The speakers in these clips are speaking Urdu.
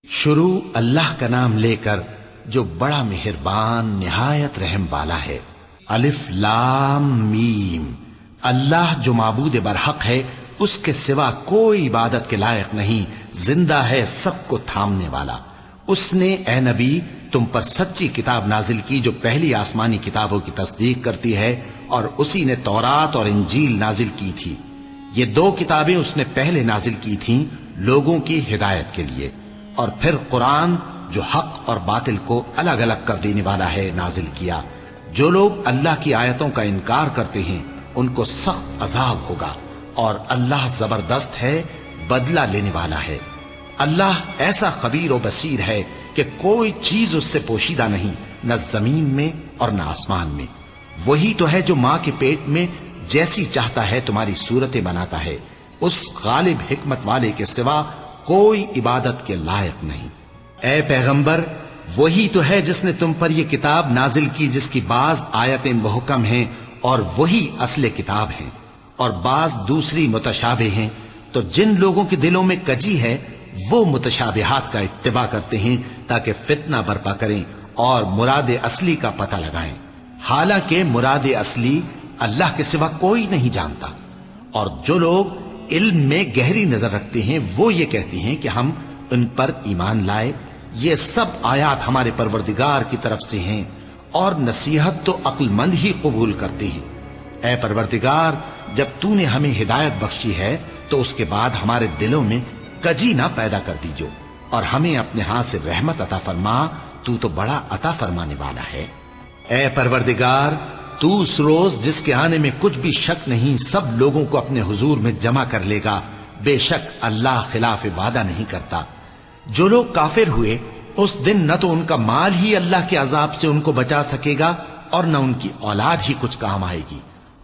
شروع اللہ کا نام لے کر جو بڑا مہربان نہایت رحم والا ہے۔ الف لام میم۔ اللہ جو معبود برحق ہے، اس کے سوا کوئی عبادت کے لائق نہیں، زندہ ہے، سب کو تھامنے والا۔ اس نے اے نبی تم پر سچی کتاب نازل کی جو پہلی آسمانی کتابوں کی تصدیق کرتی ہے، اور اسی نے تورات اور انجیل نازل کی تھی۔ یہ دو کتابیں اس نے پہلے نازل کی تھیں لوگوں کی ہدایت کے لیے، اور پھر قرآن جو حق اور باطل کو الگ الگ کر دینے والا ہے نازل کیا۔ جو لوگ اللہ کی آیتوں کا انکار کرتے ہیں ان کو سخت عذاب ہوگا، اور اللہ زبردست ہے، بدلہ لینے والا ہے۔ اللہ ایسا خبیر و بصیر ہے کہ کوئی چیز اس سے پوشیدہ نہیں، نہ زمین میں اور نہ آسمان میں۔ وہی تو ہے جو ماں کے پیٹ میں جیسی چاہتا ہے تمہاری صورتیں بناتا ہے، اس غالب حکمت والے کے سوا کوئی عبادت کے لائق نہیں۔ اے پیغمبر، وہی تو ہے جس نے تم پر یہ کتاب نازل کی جس کی بعض آیتیں محکم ہیں اور وہی اصل کتاب ہیں، اور بعض دوسری متشابہ ہیں۔ تو جن لوگوں کے دلوں میں کجی ہے وہ متشابہات کا اتباع کرتے ہیں تاکہ فتنہ برپا کریں اور مراد اصلی کا پتہ لگائیں، حالانکہ مراد اصلی اللہ کے سوا کوئی نہیں جانتا۔ اور جو لوگ علم میں گہری نظر رکھتے ہیں وہ یہ کہتے ہیں کہ ہم ان پر ایمان لائے، یہ سب آیات ہمارے پروردگار کی طرف سے ہیں، اور نصیحت تو عقل مند ہی قبول کرتے ہیں۔ اے پروردگار، جب تو نے ہمیں ہدایت بخشی ہے تو اس کے بعد ہمارے دلوں میں کجی نہ پیدا کر دیجو، اور ہمیں اپنے ہاتھ سے رحمت عطا فرما، تو بڑا عطا فرمانے والا ہے۔ اے پروردگار، تو اس روز جس کے آنے میں کچھ بھی شک نہیں سب لوگوں کو اپنے حضور میں جمع کر لے گا، بے شک اللہ خلاف وعدہ نہیں کرتا۔ جو لوگ کافر ہوئے اس دن نہ تو ان کا مال ہی اللہ کے عذاب سے ان کو بچا سکے گا اور نہ ان کی اولاد ہی کچھ کام آئے گی،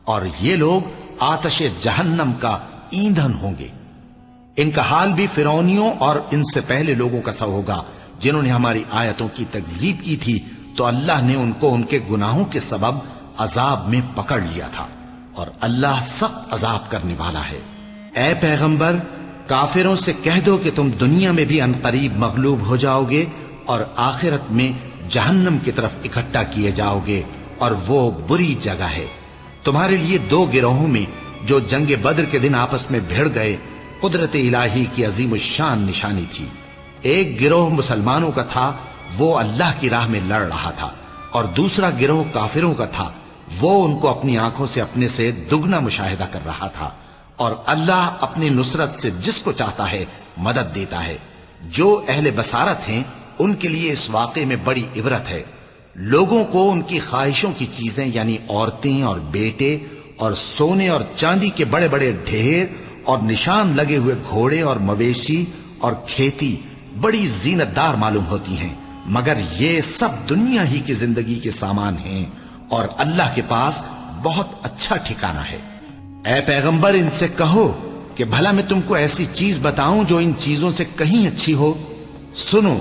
اور یہ لوگ آتش جہنم کا ایندھن ہوں گے۔ ان کا حال بھی فرعونیوں اور ان سے پہلے لوگوں کا سا ہوگا جنہوں نے ہماری آیتوں کی تکذیب کی تھی، تو اللہ نے ان کو ان کے گناہوں کے سبب عذاب میں پکڑ لیا تھا، اور اللہ سخت عذاب کرنے والا ہے۔ اے پیغمبر، کافروں سے کہہ دو کہ تم دنیا میں بھی عنقریب مغلوب ہو جاؤ گے اور آخرت میں جہنم کی طرف اکٹھا کیے جاؤ گے، اور وہ بری جگہ ہے۔ تمہارے لیے دو گروہوں میں جو جنگ بدر کے دن آپس میں بھڑ گئے قدرت الہی کی عظیم الشان نشانی تھی۔ ایک گروہ مسلمانوں کا تھا، وہ اللہ کی راہ میں لڑ رہا تھا، اور دوسرا گروہ کافروں کا تھا، وہ ان کو اپنی آنکھوں سے اپنے سے دگنا مشاہدہ کر رہا تھا۔ اور اللہ اپنی نصرت سے جس کو چاہتا ہے مدد دیتا ہے۔ جو اہل بصارت ہیں ان کے لیے اس واقعے میں بڑی عبرت ہے۔ لوگوں کو ان کی خواہشوں کی چیزیں یعنی عورتیں اور بیٹے اور سونے اور چاندی کے بڑے بڑے ڈھیر اور نشان لگے ہوئے گھوڑے اور مویشی اور کھیتی بڑی زینت دار معلوم ہوتی ہیں، مگر یہ سب دنیا ہی کی زندگی کے سامان ہیں، اور اللہ کے پاس بہت اچھا ٹھکانہ ہے۔ اے پیغمبر، ان سے کہو کہ بھلا میں تم کو ایسی چیز بتاؤں جو ان چیزوں سے کہیں اچھی ہو؟ سنو،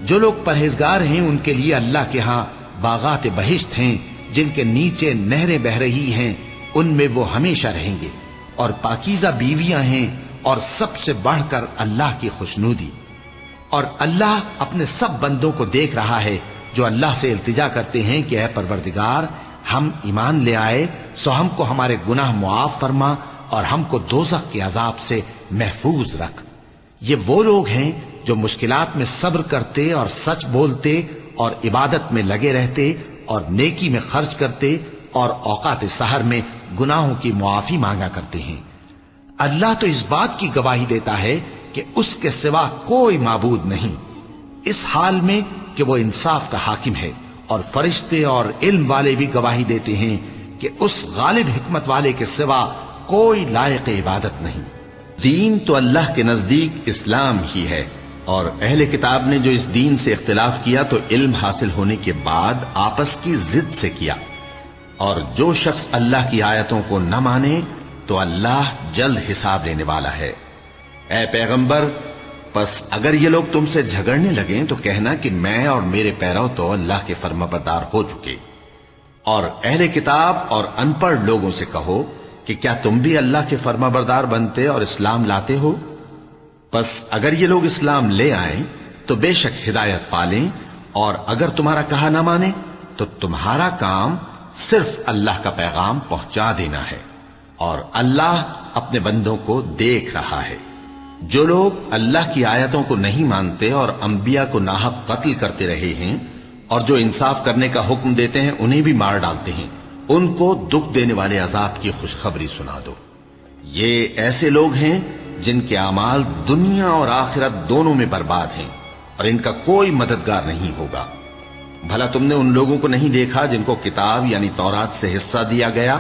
جو لوگ پرہیزگار ہیں ان کے لیے اللہ کے ہاں باغات بہشت ہیں جن کے نیچے نہریں بہ رہی ہیں، ان میں وہ ہمیشہ رہیں گے، اور پاکیزہ بیویاں ہیں، اور سب سے بڑھ کر اللہ کی خوشنودی۔ اور اللہ اپنے سب بندوں کو دیکھ رہا ہے جو اللہ سے التجا کرتے ہیں کہ اے پروردگار، ہم ایمان لے آئے سو ہم کو ہمارے گناہ معاف فرما اور ہم کو دوزخ کے عذاب سے محفوظ رکھ۔ یہ وہ لوگ ہیں جو مشکلات میں صبر کرتے اور سچ بولتے اور عبادت میں لگے رہتے اور نیکی میں خرچ کرتے اور اوقات سحر میں گناہوں کی معافی مانگا کرتے ہیں۔ اللہ تو اس بات کی گواہی دیتا ہے کہ اس کے سوا کوئی معبود نہیں، اس حال میں کہ وہ انصاف کا حاکم ہے، اور فرشتے اور علم والے بھی گواہی دیتے ہیں کہ اس غالب حکمت والے کے سوا کوئی لائق عبادت نہیں۔ دین تو اللہ کے نزدیک اسلام ہی ہے، اور اہل کتاب نے جو اس دین سے اختلاف کیا تو علم حاصل ہونے کے بعد آپس کی ضد سے کیا، اور جو شخص اللہ کی آیتوں کو نہ مانے تو اللہ جلد حساب لینے والا ہے۔ اے پیغمبر، پس اگر یہ لوگ تم سے جھگڑنے لگیں تو کہنا کہ میں اور میرے پیرو تو اللہ کے فرمانبردار ہو چکے، اور اہل کتاب اور ان پڑھ لوگوں سے کہو کہ کیا تم بھی اللہ کے فرمانبردار بنتے اور اسلام لاتے ہو؟ پس اگر یہ لوگ اسلام لے آئیں تو بے شک ہدایت پالیں، اور اگر تمہارا کہا نہ مانے تو تمہارا کام صرف اللہ کا پیغام پہنچا دینا ہے، اور اللہ اپنے بندوں کو دیکھ رہا ہے۔ جو لوگ اللہ کی آیتوں کو نہیں مانتے اور انبیاء کو ناحق قتل کرتے رہے ہیں، اور جو انصاف کرنے کا حکم دیتے ہیں انہیں بھی مار ڈالتے ہیں، ان کو دکھ دینے والے عذاب کی خوشخبری سنا دو۔ یہ ایسے لوگ ہیں جن کے اعمال دنیا اور آخرت دونوں میں برباد ہیں، اور ان کا کوئی مددگار نہیں ہوگا۔ بھلا تم نے ان لوگوں کو نہیں دیکھا جن کو کتاب یعنی تورات سے حصہ دیا گیا،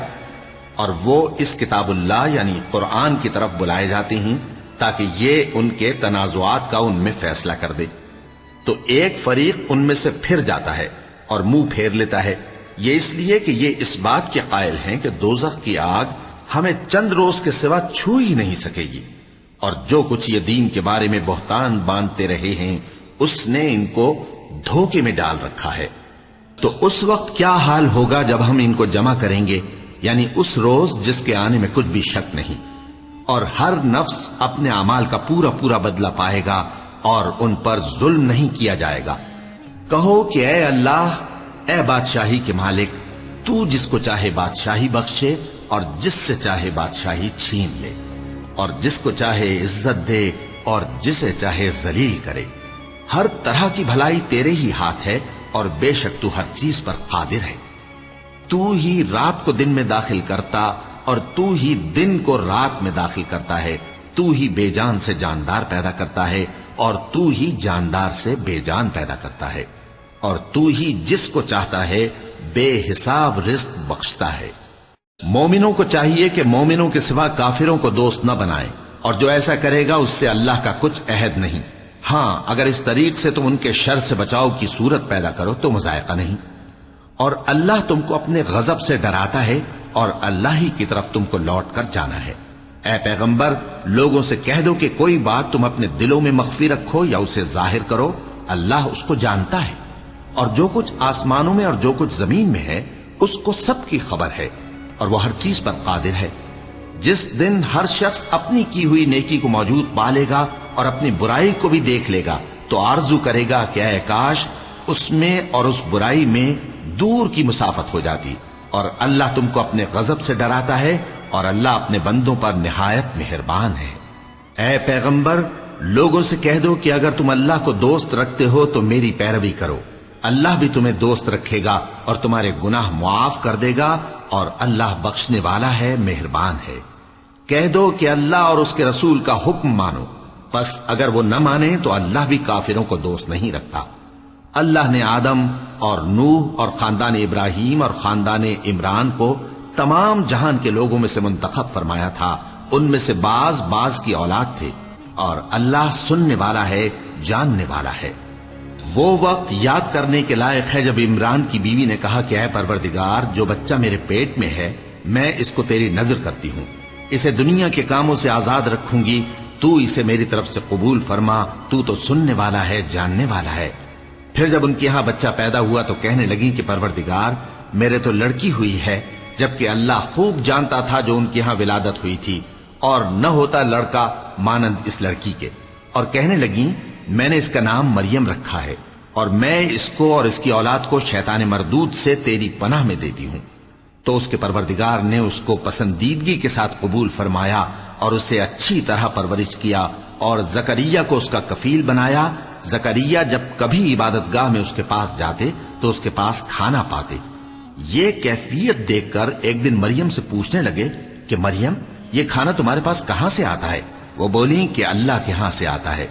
اور وہ اس کتاب اللہ یعنی قرآن کی طرف بلائے جاتے ہیں تاکہ یہ ان کے تنازعات کا ان میں فیصلہ کر دے؟ تو ایک فریق ان میں سے پھر جاتا ہے اور منہ پھیر لیتا ہے، یہ اس لیے کہ یہ اس بات کے قائل ہیں کہ دوزخ کی آگ ہمیں چند روز کے سوا چھو ہی نہیں سکے گی، اور جو کچھ یہ دین کے بارے میں بہتان باندھتے رہے ہیں اس نے ان کو دھوکے میں ڈال رکھا ہے۔ تو اس وقت کیا حال ہوگا جب ہم ان کو جمع کریں گے، یعنی اس روز جس کے آنے میں کچھ بھی شک نہیں، اور ہر نفس اپنے اعمال کا پورا پورا بدلہ پائے گا، اور ان پر ظلم نہیں کیا جائے گا۔ کہو کہ اے اللہ، اے بادشاہی کے مالک، تو جس کو چاہے بادشاہی بخشے اور جس سے چاہے بادشاہی چھین لے، اور جس کو چاہے عزت دے اور جسے چاہے ذلیل کرے۔ ہر طرح کی بھلائی تیرے ہی ہاتھ ہے، اور بے شک تو ہر چیز پر قادر ہے۔ تو ہی رات کو دن میں داخل کرتا اور تو ہی دن کو رات میں داخل کرتا ہے، تو ہی بے جان سے جاندار پیدا کرتا ہے اور تو ہی جاندار سے بے جان پیدا کرتا ہے، اور تو ہی جس کو چاہتا ہے بے حساب رزق بخشتا ہے۔ مومنوں کو چاہیے کہ مومنوں کے سوا کافروں کو دوست نہ بنائیں، اور جو ایسا کرے گا اس سے اللہ کا کچھ عہد نہیں۔ ہاں اگر اس طریق سے تم ان کے شر سے بچاؤ کی صورت پیدا کرو تو مذائقہ نہیں۔ اور اللہ تم کو اپنے غضب سے ڈراتا ہے، اور اللہ ہی کی طرف تم کو لوٹ کر جانا ہے۔ اے پیغمبر، لوگوں سے کہہ دو کہ کوئی بات تم اپنے دلوں میں مخفی رکھو یا اسے ظاہر کرو، اللہ اس کو جانتا ہے، اور جو کچھ آسمانوں میں اور جو کچھ زمین میں ہے اس کو سب کی خبر ہے، اور وہ ہر چیز پر قادر ہے۔ جس دن ہر شخص اپنی کی ہوئی نیکی کو موجود پا لے گا اور اپنی برائی کو بھی دیکھ لے گا تو آرزو کرے گا کہ اے کاش اس میں اور اس برائی میں دور کی مسافت ہو جاتی، اور اللہ تم کو اپنے غضب سے ڈراتا ہے، اور اللہ اپنے بندوں پر نہایت مہربان ہے۔ اے پیغمبر، لوگوں سے کہہ دو کہ اگر تم اللہ کو دوست رکھتے ہو تو میری پیروی کرو، اللہ بھی تمہیں دوست رکھے گا اور تمہارے گناہ معاف کر دے گا، اور اللہ بخشنے والا ہے، مہربان ہے۔ کہہ دو کہ اللہ اور اس کے رسول کا حکم مانو، پس اگر وہ نہ مانے تو اللہ بھی کافروں کو دوست نہیں رکھتا۔ اللہ نے آدم اور نوح اور خاندان ابراہیم اور خاندان عمران کو تمام جہان کے لوگوں میں سے منتخب فرمایا تھا، ان میں سے بعض بعض کی اولاد تھے، اور اللہ سننے والا ہے، جاننے والا ہے۔ وہ وقت یاد کرنے کے لائق ہے جب عمران کی بیوی نے کہا کہ اے پروردگار، جو بچہ میرے پیٹ میں ہے میں اس کو تیری نظر کرتی ہوں، اسے دنیا کے کاموں سے آزاد رکھوں گی، تو اسے میری طرف سے قبول فرما، تو تو سننے والا ہے، جاننے والا ہے۔ پھر جب ان کے ہاں بچہ پیدا ہوا تو کہنے لگی کہ پروردگار، میرے تو لڑکی ہوئی ہے، جبکہ اللہ خوب جانتا تھا جو ان کے ہاں ولادت ہوئی تھی، اور نہ ہوتا لڑکا مانند اس لڑکی کے۔ اور کہنے لگی میں نے اس کا نام مریم رکھا ہے، اور میں اس کو اور اس کی اولاد کو شیطان مردود سے تیری پناہ میں دیتی ہوں۔ تو اس کے پروردگار نے اس کو پسندیدگی کے ساتھ قبول فرمایا اور اسے اچھی طرح پرورش کیا، اور زکریہ کو اس کا کفیل بنایا۔ زکریہ جب کبھی عبادت گاہ میں اس کے پاس جاتے تو اس کے پاس کھانا پاتے۔ یہ کیفیت دیکھ کر ایک دن مریم سے پوچھنے لگے کہ مریم، یہ کھانا تمہارے پاس کہاں سے آتا ہے؟ وہ بولی کہ اللہ کے ہاں سے آتا ہے،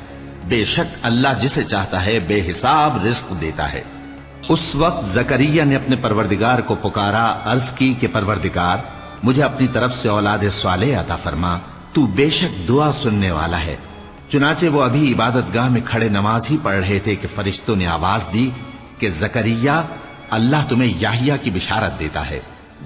بے شک اللہ جسے چاہتا ہے بے حساب رزق دیتا ہے۔ اس وقت زکریا نے اپنے پروردگار کو پکارا، عرض کی کہ پروردگار، مجھے اپنی طرف سے اولاد صالح عطا فرما، تو بے شک دعا سننے والا ہے۔ چنانچہ وہ ابھی عبادت گاہ میں کھڑے نماز ہی پڑھ رہے تھے کہ فرشتوں نے آواز دی کہ زکریا، اللہ تمہیں یحییٰ کی بشارت دیتا ہے،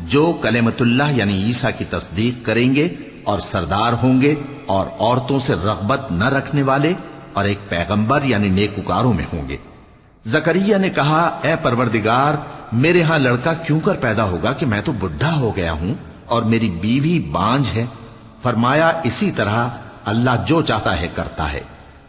جو کلمۃ اللہ یعنی عیسیٰ کی تصدیق کریں گے اور سردار ہوں گے اور عورتوں سے رغبت نہ رکھنے والے اور ایک پیغمبر یعنی نیکوکاروں میں ہوں گے۔ زکریا نے کہا، اے پروردگار، میرے ہاں لڑکا کیوں کر پیدا ہوگا کہ میں تو بڈھا ہو گیا ہوں اور میری بیوی بانجھ ہے۔ فرمایا، اسی طرح اللہ جو چاہتا ہے کرتا ہے۔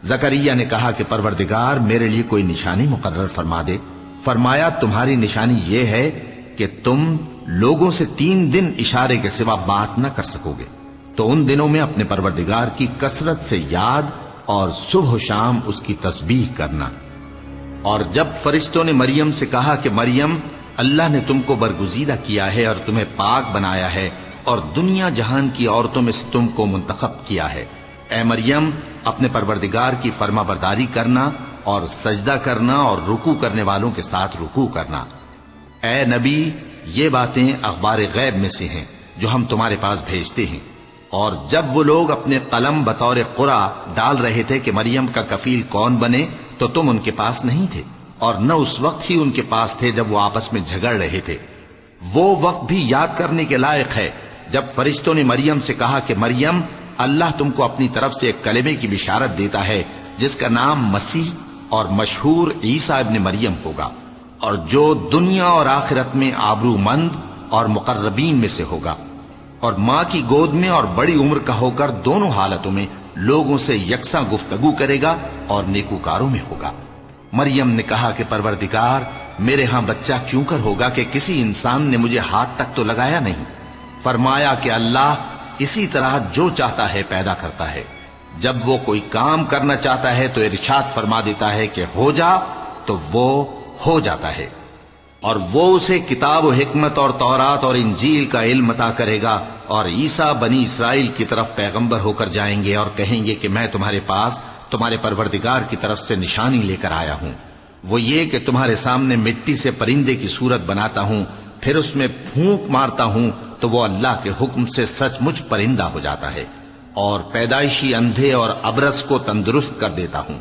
زکریا نے کہا کہ پروردگار میرے لیے کوئی نشانی مقرر فرما دے۔ فرمایا تمہاری نشانی یہ ہے کہ تم لوگوں سے 3 دن اشارے کے سوا بات نہ کر سکو گے، تو ان دنوں میں اپنے پروردگار کی کثرت سے یاد اور صبح و شام اس کی تسبیح کرنا۔ اور جب فرشتوں نے مریم سے کہا کہ مریم، اللہ نے تم کو برگزیدہ کیا ہے اور تمہیں پاک بنایا ہے اور دنیا جہان کی عورتوں میں سے تم کو منتخب کیا ہے، اے مریم اپنے پروردگار کی فرما برداری کرنا اور سجدہ کرنا اور رکوع کرنے والوں کے ساتھ رکوع کرنا۔ اے نبی، یہ باتیں اخبار غیب میں سے ہیں جو ہم تمہارے پاس بھیجتے ہیں۔ اور جب وہ لوگ اپنے قلم بطور قرعہ ڈال رہے تھے کہ مریم کا کفیل کون بنے، تو تم ان کے پاس نہیں تھے، اور نہ اس وقت ہی ان کے پاس تھے جب وہ آپس میں جھگڑ رہے تھے۔ وہ وقت بھی یاد کرنے کے لائق ہے جب فرشتوں نے مریم سے کہا کہ مریم، اللہ تم کو اپنی طرف سے ایک کلمے کی بشارت دیتا ہے جس کا نام مسیح اور مشہور عیسیٰ ابن مریم ہوگا، اور جو دنیا اور آخرت میں آبرو مند اور مقربین میں سے ہوگا، اور ماں کی گود میں اور بڑی عمر کا ہو کر دونوں حالتوں میں لوگوں سے یکساں گفتگو کرے گا اور نیکوکاروں میں ہوگا۔ مریم نے کہا کہ پروردگار، میرے ہاں بچہ کیوں کر ہوگا کہ کسی انسان نے مجھے ہاتھ تک تو لگایا نہیں۔ فرمایا کہ اللہ اسی طرح جو چاہتا ہے پیدا کرتا ہے، جب وہ کوئی کام کرنا چاہتا ہے تو ارشاد فرما دیتا ہے کہ ہو جا، تو وہ ہو جاتا ہے۔ اور وہ اسے کتاب و حکمت اور تورات اور انجیل کا علم عطا کرے گا، اور عیسیٰ بنی اسرائیل کی طرف پیغمبر ہو کر جائیں گے اور کہیں گے کہ میں تمہارے پاس تمہارے پروردگار کی طرف سے نشانی لے کر آیا ہوں، وہ یہ کہ تمہارے سامنے مٹی سے پرندے کی صورت بناتا ہوں، پھر اس میں پھونک مارتا ہوں تو وہ اللہ کے حکم سے سچ مچ پرندہ ہو جاتا ہے، اور پیدائشی اندھے اور ابرص کو تندرست کر دیتا ہوں،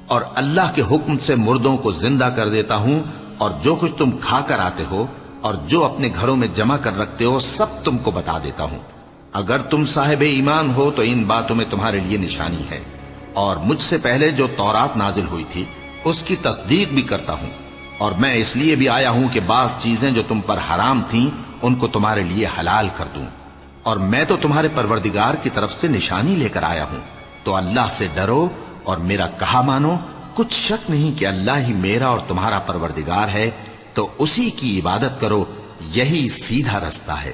اور اللہ کے حکم سے مردوں کو زندہ کر دیتا ہوں، اور جو کچھ تم کھا کر آتے ہو اور جو اپنے گھروں میں جمع کر رکھتے ہو سب تم کو بتا دیتا ہوں۔ اگر تم صاحب ایمان ہو تو ان باتوں میں تمہارے لیے نشانی ہے، اور مجھ سے پہلے جو تورات نازل ہوئی تھی اس کی تصدیق بھی کرتا ہوں، اور میں اس لیے بھی آیا ہوں کہ بعض چیزیں جو تم پر حرام تھیں ان کو تمہارے لیے حلال کر دوں، اور میں تو تمہارے پروردگار کی طرف سے نشانی لے کر آیا ہوں، تو اللہ سے ڈرو اور میرا کہا مانو۔ کچھ شک نہیں کہ اللہ ہی میرا اور تمہارا پروردگار ہے، تو اسی کی عبادت کرو، یہی سیدھا رستہ ہے۔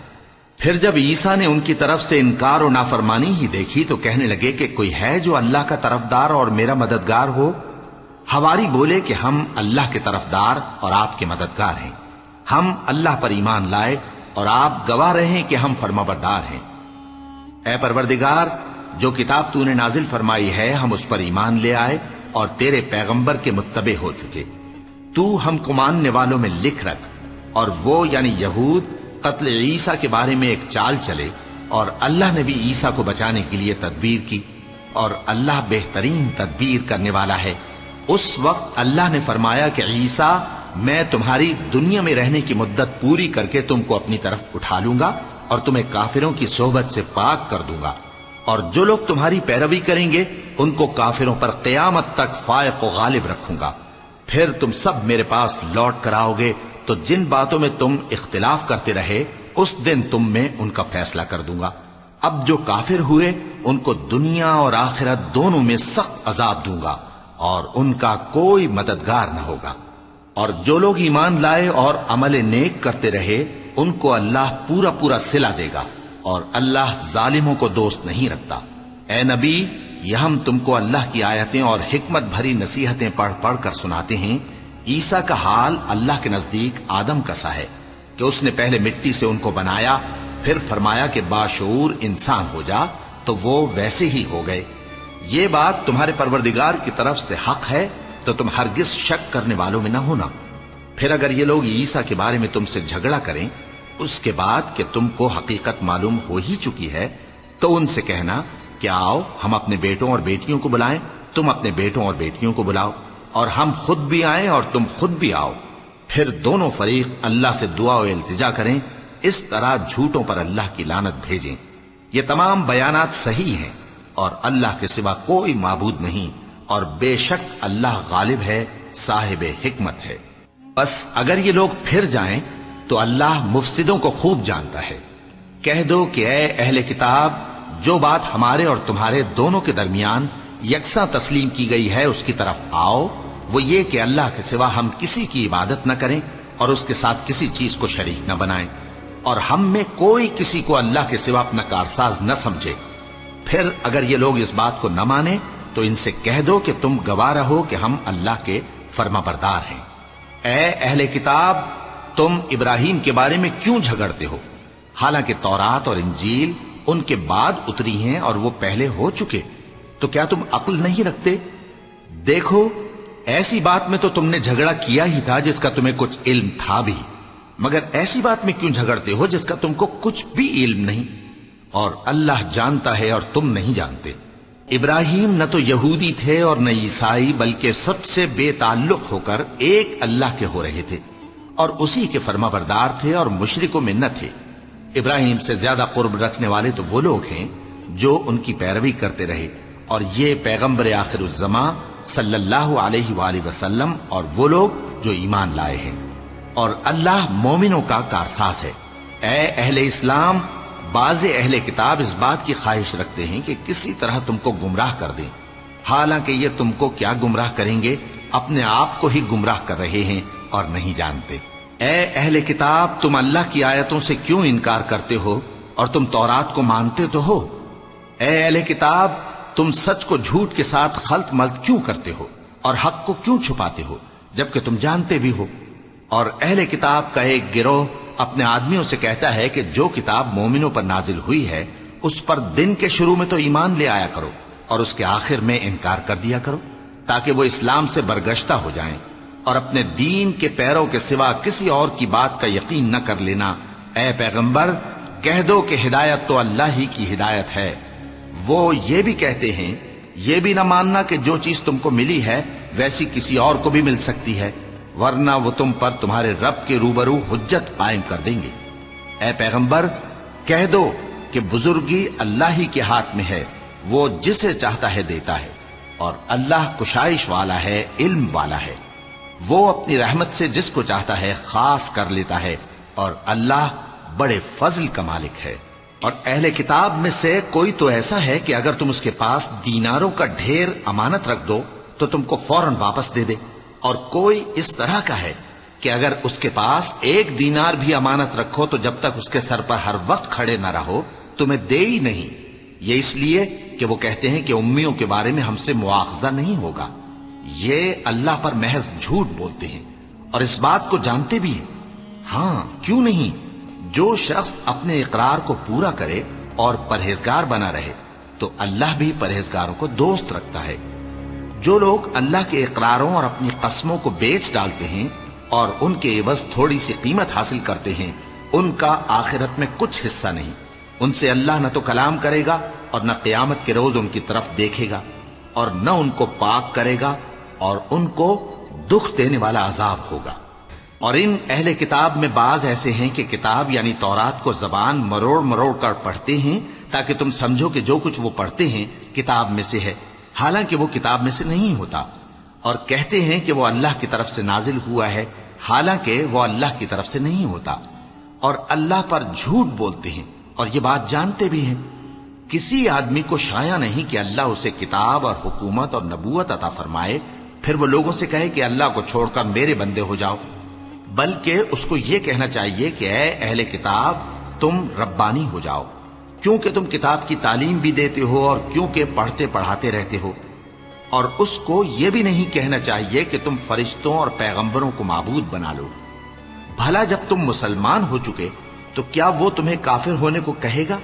پھر جب عیسیٰ نے ان کی طرف سے انکار و نافرمانی ہی دیکھی تو کہنے لگے کہ کوئی ہے جو اللہ کا طرفدار اور میرا مددگار ہو؟ حواری بولے کہ ہم اللہ کے طرفدار اور آپ کے مددگار ہیں، ہم اللہ پر ایمان لائے اور آپ گواہ رہیں کہ ہم فرمانبردار ہیں۔ اے پروردگار، جو کتاب تو نے نازل فرمائی ہے ہم اس پر ایمان لے آئے اور تیرے پیغمبر کے متبع ہو چکے۔ تو ہم کو ماننے والوں میں لکھ رکھ، اور وہ یعنی یہود قتل عیسیٰ کے بارے میں ایک چال چلے، اور اللہ نے بھی عیسیٰ کو بچانے کے لیے تدبیر کی، اور اللہ بہترین تدبیر کرنے والا ہے۔ اس وقت اللہ نے فرمایا کہ عیسیٰ، میں تمہاری دنیا میں رہنے کی مدت پوری کر کے تم کو اپنی طرف اٹھا لوں گا اور تمہیں کافروں کی صحبت سے پاک کر دوں گا، اور جو لوگ تمہاری پیروی کریں گے ان کو کافروں پر قیامت تک فائق و غالب رکھوں گا۔ پھر تم سب میرے پاس لوٹ کر آؤ گے تو جن باتوں میں تم اختلاف کرتے رہے اس دن تم میں ان کا فیصلہ کر دوں گا۔ اب جو کافر ہوئے ان کو دنیا اور آخرت دونوں میں سخت عذاب دوں گا، اور ان کا کوئی مددگار نہ ہوگا۔ اور جو لوگ ایمان لائے اور عمل نیک کرتے رہے ان کو اللہ پورا پورا صلہ دے گا، اور اللہ ظالموں کو دوست نہیں رکھتا۔ اے نبی، یہ ہم تم کو اللہ کی آیتیں اور حکمت بھری نصیحتیں پڑھ پڑھ کر سناتے ہیں۔ عیسیٰ کا حال اللہ کے نزدیک آدم کا سا ہے کہ اس نے پہلے مٹی سے ان کو بنایا، پھر فرمایا کہ باشعور انسان ہو جا، تو وہ ویسے ہی ہو گئے۔ یہ بات تمہارے پروردگار کی طرف سے حق ہے، تو تم ہرگز شک کرنے والوں میں نہ ہونا۔ پھر اگر یہ لوگ عیسیٰ کے بارے میں تم سے جھگڑا کریں اس کے بعد کہ تم کو حقیقت معلوم ہو ہی چکی ہے، تو ان سے کہنا کہ آؤ ہم اپنے بیٹوں اور بیٹیوں کو بلائیں، تم اپنے بیٹوں اور بیٹیوں کو بلاؤ، اور ہم خود بھی آئیں اور تم خود بھی آؤ، پھر دونوں فریق اللہ سے دعا و التجا کریں، اس طرح جھوٹوں پر اللہ کی لعنت بھیجیں۔ یہ تمام بیانات صحیح ہیں، اور اللہ کے سوا کوئی معبود نہیں، اور بے شک اللہ غالب ہے، صاحب حکمت ہے۔ بس اگر یہ لوگ پھر جائیں تو اللہ مفسدوں کو خوب جانتا ہے۔ کہہ دو کہ اے اہل کتاب، جو بات ہمارے اور تمہارے دونوں کے درمیان یکساں تسلیم کی گئی ہے اس کی طرف آؤ، وہ یہ کہ اللہ کے سوا ہم کسی کی عبادت نہ کریں اور اس کے ساتھ کسی چیز کو شریک نہ بنائیں، اور ہم میں کوئی کسی کو اللہ کے سوا اپنا کارساز نہ سمجھے۔ پھر اگر یہ لوگ اس بات کو نہ مانیں تو ان سے کہہ دو کہ تم گواہ رہو کہ ہم اللہ کے فرما بردار ہیں۔ اے اہل کتاب، تم ابراہیم کے بارے میں کیوں جھگڑتے ہو؟ حالانکہ تورات اور انجیل ان کے بعد اتری ہیں اور وہ پہلے ہو چکے، تو کیا تم عقل نہیں رکھتے؟ دیکھو، ایسی بات میں تو تم نے جھگڑا کیا ہی تھا جس کا تمہیں کچھ علم تھا بھی، مگر ایسی بات میں کیوں جھگڑتے ہو جس کا تم کو کچھ بھی علم نہیں؟ اور اللہ جانتا ہے اور تم نہیں جانتے۔ ابراہیم نہ تو یہودی تھے اور نہ عیسائی، بلکہ سب سے بے تعلق ہو کر ایک اللہ کے ہو رہے تھے اور اسی کے فرما بردار تھے اور مشرکوں میں نہ تھے۔ ابراہیم سے زیادہ قرب رکھنے والے تو وہ لوگ ہیں جو ان کی پیروی کرتے رہے، اور یہ پیغمبر آخر الزماں صلی اللہ علیہ وآلہ وسلم اور وہ لوگ جو ایمان لائے ہیں، اور اللہ مومنوں کا کارساز ہے۔ اے اہل اسلام، بعض اہل کتاب اس بات کی خواہش رکھتے ہیں کہ کسی طرح تم کو گمراہ کر دیں، حالانکہ یہ تم کو کیا گمراہ کریں گے، اپنے آپ کو ہی گمراہ کر رہے ہیں اور نہیں جانتے۔ اے اہل کتاب، تم اللہ کی آیتوں سے کیوں انکار کرتے ہو اور تم تورات کو مانتے تو ہو؟ اے اہل کتاب، تم سچ کو جھوٹ کے ساتھ خلط ملط کیوں کرتے ہو اور حق کو کیوں چھپاتے ہو جبکہ تم جانتے بھی ہو؟ اور اہل کتاب کا ایک گروہ اپنے آدمیوں سے کہتا ہے کہ جو کتاب مومنوں پر نازل ہوئی ہے اس پر دن کے شروع میں تو ایمان لے آیا کرو اور اس کے آخر میں انکار کر دیا کرو، تاکہ وہ اسلام سے برگشتہ ہو جائیں، اور اپنے دین کے پیروں کے سوا کسی اور کی بات کا یقین نہ کر لینا۔ اے پیغمبر، کہہ دو کہ ہدایت تو اللہ ہی کی ہدایت ہے۔ وہ یہ بھی کہتے ہیں، یہ بھی نہ ماننا کہ جو چیز تم کو ملی ہے ویسی کسی اور کو بھی مل سکتی ہے، ورنہ وہ تم پر تمہارے رب کے روبرو حجت قائم کر دیں گے۔ اے پیغمبر، کہہ دو کہ بزرگی اللہ ہی کے ہاتھ میں ہے، وہ جسے چاہتا ہے دیتا ہے، اور اللہ کشائش والا ہے، علم والا ہے۔ وہ اپنی رحمت سے جس کو چاہتا ہے خاص کر لیتا ہے، اور اللہ بڑے فضل کا مالک ہے۔ اور اہل کتاب میں سے کوئی تو ایسا ہے کہ اگر تم اس کے پاس دیناروں کا ڈھیر امانت رکھ دو تو تم کو فوراً واپس دے دے، اور کوئی اس طرح کا ہے کہ اگر اس کے پاس 1 دینار بھی امانت رکھو تو جب تک اس کے سر پر ہر وقت کھڑے نہ رہو تمہیں دے ہی نہیں، یہ اس لیے کہ وہ کہتے ہیں کہ امیوں کے بارے میں ہم سے مواخذہ نہیں ہوگا۔ یہ اللہ پر محض جھوٹ بولتے ہیں اور اس بات کو جانتے بھی ہیں۔ ہاں، کیوں نہیں؟ جو شخص اپنے اقرار کو پورا کرے اور پرہیزگار بنا رہے تو اللہ بھی پرہیزگاروں کو دوست رکھتا ہے۔ جو لوگ اللہ کے اقراروں اور اپنی قسموں کو بیچ ڈالتے ہیں اور ان کے عوض تھوڑی سی قیمت حاصل کرتے ہیں، ان کا آخرت میں کچھ حصہ نہیں۔ ان سے اللہ نہ تو کلام کرے گا اور نہ قیامت کے روز ان کی طرف دیکھے گا، اور نہ ان کو پاک کرے گا، اور ان کو دکھ دینے والا عذاب ہوگا۔ اور ان اہل کتاب میں بعض ایسے ہیں کہ کتاب یعنی تورات کو زبان مروڑ مروڑ کر پڑھتے ہیں تاکہ تم سمجھو کہ جو کچھ وہ پڑھتے ہیں کتاب میں سے ہے، حالانکہ وہ کتاب میں سے نہیں ہوتا، اور کہتے ہیں کہ وہ اللہ کی طرف سے نازل ہوا ہے، حالانکہ وہ اللہ کی طرف سے نہیں ہوتا، اور اللہ پر جھوٹ بولتے ہیں اور یہ بات جانتے بھی ہیں۔ کسی آدمی کو شایع نہیں کہ اللہ اسے کتاب اور حکومت اور نبوت عطا فرمائے پھر وہ لوگوں سے کہے کہ اللہ کو چھوڑ کر میرے بندے ہو جاؤ، بلکہ اس کو یہ کہنا چاہیے کہ اے اہل کتاب، تم ربانی ہو جاؤ، کیونکہ تم کتاب کی تعلیم بھی دیتے ہو اور کیونکہ پڑھتے پڑھاتے رہتے ہو۔ اور اس کو یہ بھی نہیں کہنا چاہیے کہ تم فرشتوں اور پیغمبروں کو معبود بنا لو۔ بھلا جب تم مسلمان ہو چکے تو کیا وہ تمہیں کافر ہونے کو کہے گا؟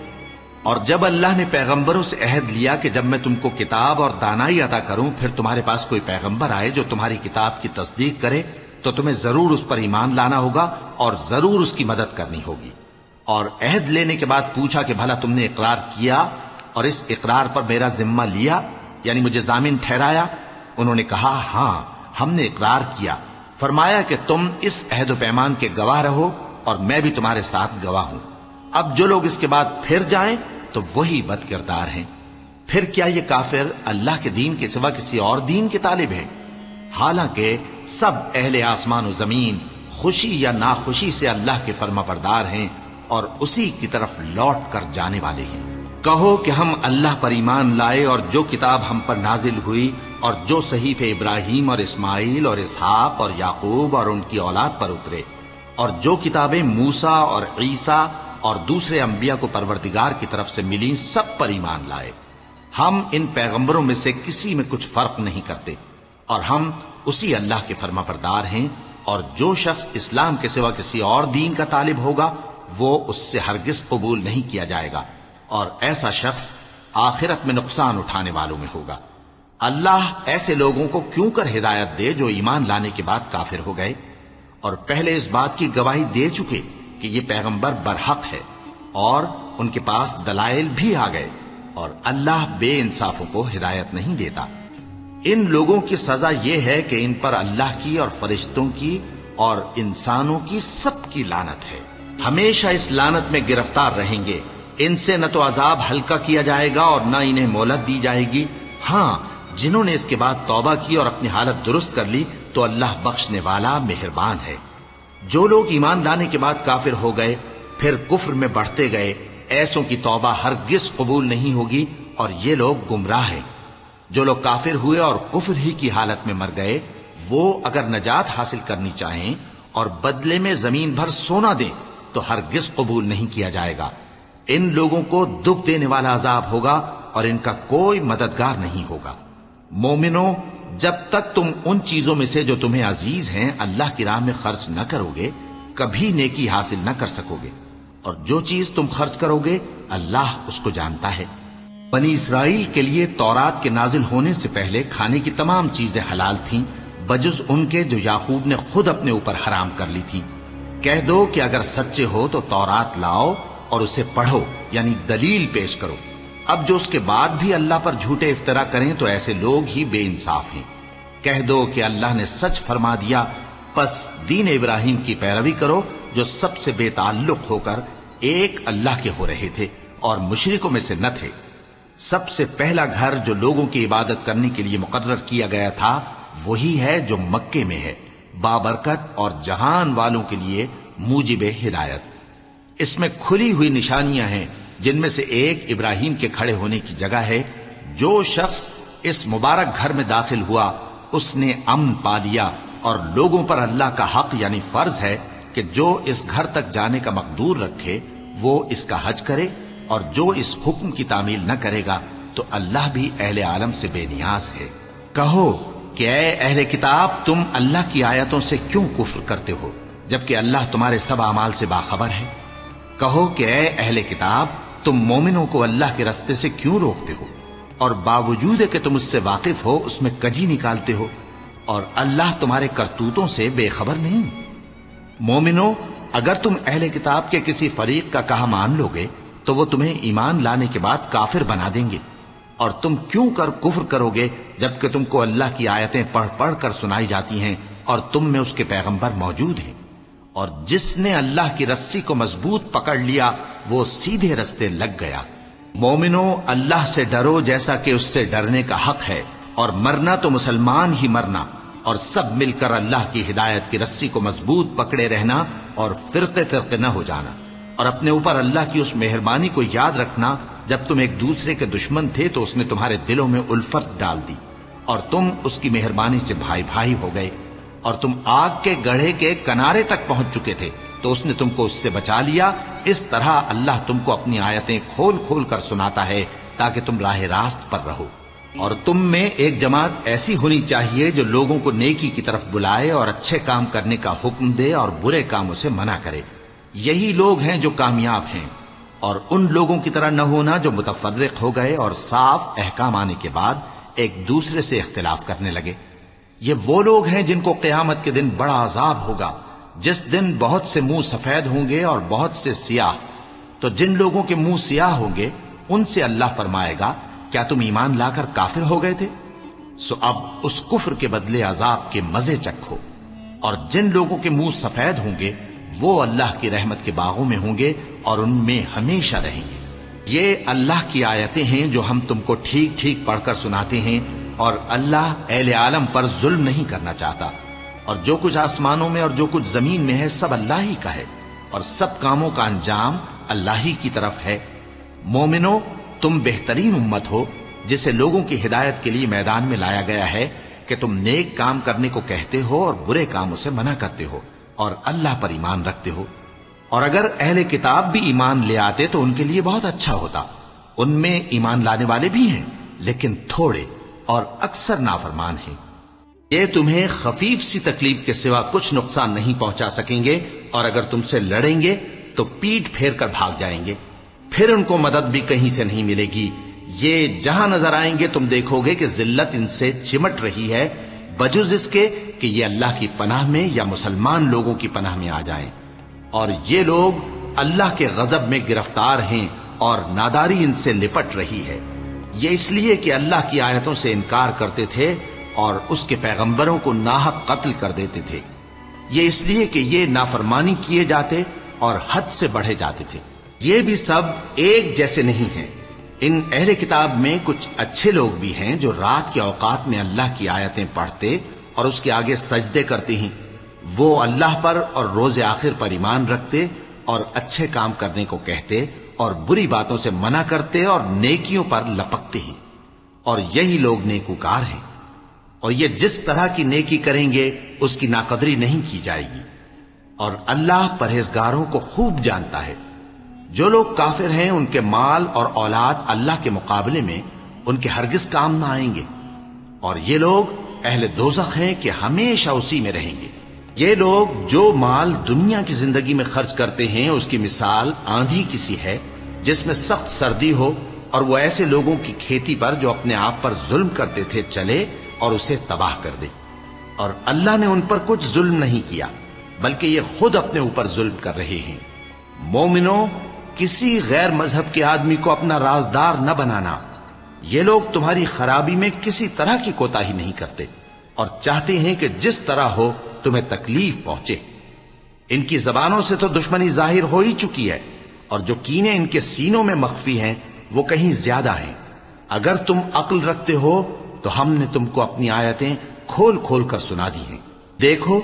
اور جب اللہ نے پیغمبروں سے عہد لیا کہ جب میں تم کو کتاب اور دانائی عطا کروں پھر تمہارے پاس کوئی پیغمبر آئے جو تمہاری کتاب کی تصدیق کرے تو تمہیں ضرور اس پر ایمان لانا ہوگا اور ضرور اس کی مدد کرنی ہوگی۔ اور عہد لینے کے بعد پوچھا کہ بھلا تم نے اقرار کیا اور اس اقرار پر میرا ذمہ لیا، یعنی مجھے ضامن ٹھہرایا؟ انہوں نے کہا ہاں، ہم نے اقرار کیا۔ فرمایا کہ تم اس عہد و پیمان کے گواہ رہو اور میں بھی تمہارے ساتھ گواہ ہوں۔ اب جو لوگ اس کے بعد پھر جائیں تو وہی بد کردار ہیں۔ پھر کیا یہ کافر اللہ کے دین کے سوا کسی اور دین کے طالب ہیں؟ حالانکہ سب اہل آسمان و زمین خوشی یا ناخوشی سے اللہ کے فرما بردار ہیں اور اسی کی طرف لوٹ کر جانے والے ہیں۔ کہو کہ ہم اللہ پر ایمان لائے اور جو کتاب ہم پر نازل ہوئی اور جو صحیفے ابراہیم اور اسماعیل اور اسحاق اور یعقوب اور ان کی اولاد پر اترے اور جو کتابیں موسیٰ اور عیسیٰ اور دوسرے انبیاء کو پروردگار کی طرف سے ملی سب پر ایمان لائے. ہم ان پیغمبروں میں سے کسی میں کچھ فرق نہیں کرتے اور ہم اسی اللہ کے فرما بردار ہیں. اور جو شخص اسلام کے سوا کسی اور دین کا طالب ہوگا وہ اس سے ہرگز قبول نہیں کیا جائے گا اور ایسا شخص آخرت میں نقصان اٹھانے والوں میں ہوگا. اللہ ایسے لوگوں کو کیوں کر ہدایت دے جو ایمان لانے کے بعد کافر ہو گئے اور پہلے اس بات کی گواہی دے چکے کہ یہ پیغمبر برحق ہے اور ان کے پاس دلائل بھی آ گئے. اور اللہ بے انصافوں کو ہدایت نہیں دیتا. ان لوگوں کی سزا یہ ہے کہ ان پر اللہ کی اور فرشتوں کی اور انسانوں کی سب کی لعنت ہے. ہمیشہ اس لعنت میں گرفتار رہیں گے. ان سے نہ تو عذاب ہلکا کیا جائے گا اور نہ انہیں مہلت دی جائے گی. ہاں، جنہوں نے اس کے بعد توبہ کی اور اپنی حالت درست کر لی تو اللہ بخشنے والا مہربان ہے. جو لوگ ایمان لانے کے بعد کافر ہو گئے پھر کفر میں بڑھتے گئے ایسوں کی توبہ ہرگز قبول نہیں ہوگی اور یہ لوگ گمراہ ہیں. جو لوگ کافر ہوئے اور کفر ہی کی حالت میں مر گئے وہ اگر نجات حاصل کرنی چاہیں اور بدلے میں زمین بھر سونا دیں تو ہرگز قبول نہیں کیا جائے گا. ان لوگوں کو دکھ دینے والا عذاب ہوگا اور ان کا کوئی مددگار نہیں ہوگا. مومنوں، جب تک تم ان چیزوں میں سے جو تمہیں عزیز ہیں اللہ کی راہ میں خرچ نہ کرو گے کبھی نیکی حاصل نہ کر سکو گے. اور جو چیز تم خرچ کرو گے اللہ اس کو جانتا ہے. بنی اسرائیل کے لیے تورات کے نازل ہونے سے پہلے کھانے کی تمام چیزیں حلال تھیں بجز ان کے جو یعقوب نے خود اپنے اوپر حرام کر لی تھی. کہہ دو کہ اگر سچے ہو تو تورات لاؤ اور اسے پڑھو، یعنی دلیل پیش کرو. اب جو اس کے بعد بھی اللہ پر جھوٹے افطرا کریں تو ایسے لوگ ہی بے انصاف ہیں. کہہ دو کہ اللہ نے سچ فرما دیا، پس دین ابراہیم کی پیروی کرو جو سب سے بے تعلق ہو کر ایک اللہ کے ہو رہے تھے اور مشرکوں میں سے نہ تھے. سب سے پہلا گھر جو لوگوں کی عبادت کرنے کے لیے مقرر کیا گیا تھا وہی ہے جو مکے میں ہے، بابرکت اور جہان والوں کے لیے موجب ہدایت. اس میں کھلی ہوئی نشانیاں ہیں جن میں سے ایک ابراہیم کے کھڑے ہونے کی جگہ ہے. جو شخص اس مبارک گھر میں داخل ہوا اس نے امن پا لیا اور لوگوں پر اللہ کا حق یعنی فرض ہے کہ جو اس گھر تک جانے کا مقدور رکھے وہ اس کا حج کرے اور جو اس حکم کی تعمیل نہ کرے گا تو اللہ بھی اہل عالم سے بے نیاز ہے. کہو کہ اے اہل کتاب تم اللہ کی آیتوں سے کیوں کفر کرتے ہو جبکہ اللہ تمہارے سب اعمال سے باخبر ہے. کہو کہ اے اہل کتاب تم مومنوں کو اللہ کے رستے سے کیوں روکتے ہو اور باوجود کہ تم اس سے واقف ہو اس میں کجی نکالتے ہو اور اللہ تمہارے کرتوتوں سے بے خبر نہیں. مومنوں، اگر تم اہل کتاب کے کسی فریق کا کہا مان لو گے تو وہ تمہیں ایمان لانے کے بعد کافر بنا دیں گے اور تم کیوں کر کفر کرو گے جبکہ تم کو اللہ کی آیتیں پڑھ پڑھ کر سنائی جاتی ہیں اور تم میں اس کے پیغمبر موجود ہیں. اور جس نے اللہ کی رسی کو مضبوط پکڑ لیا وہ سیدھے رستے لگ گیا. مومنوں، اللہ سے ڈرو جیسا کہ اس سے ڈرنے کا حق ہے اور مرنا تو مسلمان ہی مرنا اور سب مل کر اللہ کی ہدایت کی رسی کو مضبوط پکڑے رہنا اور فرقے فرقے نہ ہو جانا. اور اپنے اوپر اللہ کی اس مہربانی کو یاد رکھنا جب تم ایک دوسرے کے دشمن تھے تو اس نے تمہارے دلوں میں الفت ڈال دی اور تم اس کی مہربانی سے بھائی بھائی ہو گئے. اور تم آگ کے گڑھے کے کنارے تک پہنچ چکے تھے تو اس نے تم کو اس سے بچا لیا. اس طرح اللہ تم کو اپنی آیتیں کھول کھول کر سناتا ہے تاکہ تم راہ راست پر رہو. اور تم میں ایک جماعت ایسی ہونی چاہیے جو لوگوں کو نیکی کی طرف بلائے اور اچھے کام کرنے کا حکم دے اور برے کاموں سے منع کرے. یہی لوگ ہیں جو کامیاب ہیں. اور ان لوگوں کی طرح نہ ہونا جو متفرق ہو گئے اور صاف احکام آنے کے بعد ایک دوسرے سے اختلاف کرنے لگے. یہ وہ لوگ ہیں جن کو قیامت کے دن بڑا عذاب ہوگا جس دن بہت سے منہ سفید ہوں گے اور بہت سے سیاہ. تو جن لوگوں کے منہ سیاہ ہوں گے ان سے اللہ فرمائے گا کیا تم ایمان لا کر کافر ہو گئے تھے؟ سو اب اس کفر کے بدلے عذاب کے مزے چکھو. اور جن لوگوں کے منہ سفید ہوں گے وہ اللہ کی رحمت کے باغوں میں ہوں گے اور ان میں ہمیشہ رہیں گے. یہ اللہ کی آیتیں ہیں جو ہم تم کو ٹھیک ٹھیک پڑھ کر سناتے ہیں اور اللہ اہل عالم پر ظلم نہیں کرنا چاہتا. اور جو کچھ آسمانوں میں اور جو کچھ زمین میں ہے سب اللہ ہی کا ہے اور سب کاموں کا انجام اللہ ہی کی طرف ہے. مومنوں، تم بہترین امت ہو جسے لوگوں کی ہدایت کے لیے میدان میں لایا گیا ہے کہ تم نیک کام کرنے کو کہتے ہو اور برے کاموں سے منع کرتے ہو اور اللہ پر ایمان رکھتے ہو. اور اگر اہل کتاب بھی ایمان لے آتے تو ان کے لیے بہت اچھا ہوتا. ان میں ایمان لانے والے بھی ہیں لیکن تھوڑے اور اکثر نافرمان ہیں. یہ تمہیں خفیف سی تکلیف کے سوا کچھ نقصان نہیں پہنچا سکیں گے اور اگر تم سے لڑیں گے تو پیٹ پھیر کر بھاگ جائیں گے. پھر ان کو مدد بھی کہیں سے نہیں ملے گی. یہ جہاں نظر آئیں گے تم دیکھو گے کہ ذلت ان سے چمٹ رہی ہے بجز اس کے کہ یہ اللہ کی پناہ میں یا مسلمان لوگوں کی پناہ میں آ جائیں. اور یہ لوگ اللہ کے غضب میں گرفتار ہیں اور ناداری ان سے لپٹ رہی ہے. یہ اس لیے کہ اللہ کی آیتوں سے انکار کرتے تھے اور اس کے پیغمبروں کو ناحق قتل کر دیتے تھے. یہ اس لیے کہ یہ نافرمانی کیے جاتے اور حد سے بڑھے جاتے تھے. یہ بھی سب ایک جیسے نہیں ہیں. ان اہل کتاب میں کچھ اچھے لوگ بھی ہیں جو رات کے اوقات میں اللہ کی آیتیں پڑھتے اور اس کے آگے سجدے کرتے ہیں. وہ اللہ پر اور روز آخر پر ایمان رکھتے اور اچھے کام کرنے کو کہتے اور بری باتوں سے منع کرتے اور نیکیوں پر لپکتے ہیں. اور یہی لوگ نیکوکار ہیں. اور یہ جس طرح کی نیکی کریں گے اس کی ناقدری نہیں کی جائے گی. اور اللہ پرہیزگاروں کو خوب جانتا ہے. جو لوگ کافر ہیں ان کے مال اور اولاد اللہ کے مقابلے میں ان کے ہرگز کام نہ آئیں گے. اور یہ لوگ اہل دوزخ ہیں کہ ہمیشہ اسی میں رہیں گے. یہ لوگ جو مال دنیا کی زندگی میں خرچ کرتے ہیں اس کی مثال آندھی کسی ہے جس میں سخت سردی ہو اور وہ ایسے لوگوں کی کھیتی پر جو اپنے آپ پر ظلم کرتے تھے چلے اور اسے تباہ کر دے. اور اللہ نے ان پر کچھ ظلم نہیں کیا بلکہ یہ خود اپنے اوپر ظلم کر رہے ہیں. مومنوں، کسی غیر مذہب کے آدمی کو اپنا رازدار نہ بنانا. یہ لوگ تمہاری خرابی میں کسی طرح کی کوتاہی نہیں کرتے اور چاہتے ہیں کہ جس طرح ہو تمہیں تکلیف پہنچے. ان کی زبانوں سے تو دشمنی ظاہر ہو ہی چکی ہے اور جو کینے ان کے سینوں میں مخفی ہیں وہ کہیں زیادہ ہیں. اگر تم عقل رکھتے ہو تو ہم نے تم کو اپنی آیتیں کھول کھول کر سنا دی ہیں. دیکھو،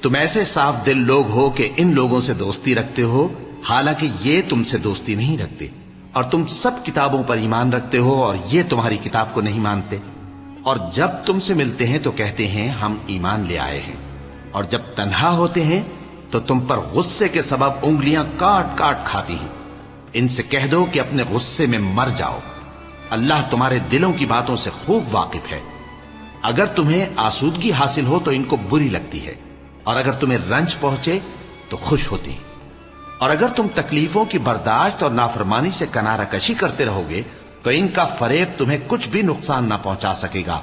تم ایسے صاف دل لوگ ہو کہ ان لوگوں سے دوستی رکھتے ہو حالانکہ یہ تم سے دوستی نہیں رکھتے. اور تم سب کتابوں پر ایمان رکھتے ہو اور یہ تمہاری کتاب کو نہیں مانتے. اور جب تم سے ملتے ہیں تو کہتے ہیں ہم ایمان لے آئے ہیں، اور جب تنہا ہوتے ہیں تو تم پر غصے کے سبب انگلیاں کاٹ کاٹ کھاتی ہیں. ان سے کہہ دو کہ اپنے غصے میں مر جاؤ. اللہ تمہارے دلوں کی باتوں سے خوب واقف ہے. اگر تمہیں آسودگی حاصل ہو تو ان کو بری لگتی ہے اور اگر تمہیں رنج پہنچے تو خوش ہوتی ہیں. اور اگر تم تکلیفوں کی برداشت اور نافرمانی سے کنارہ کشی کرتے رہو گے تو ان کا فریب تمہیں کچھ بھی نقصان نہ پہنچا سکے گا.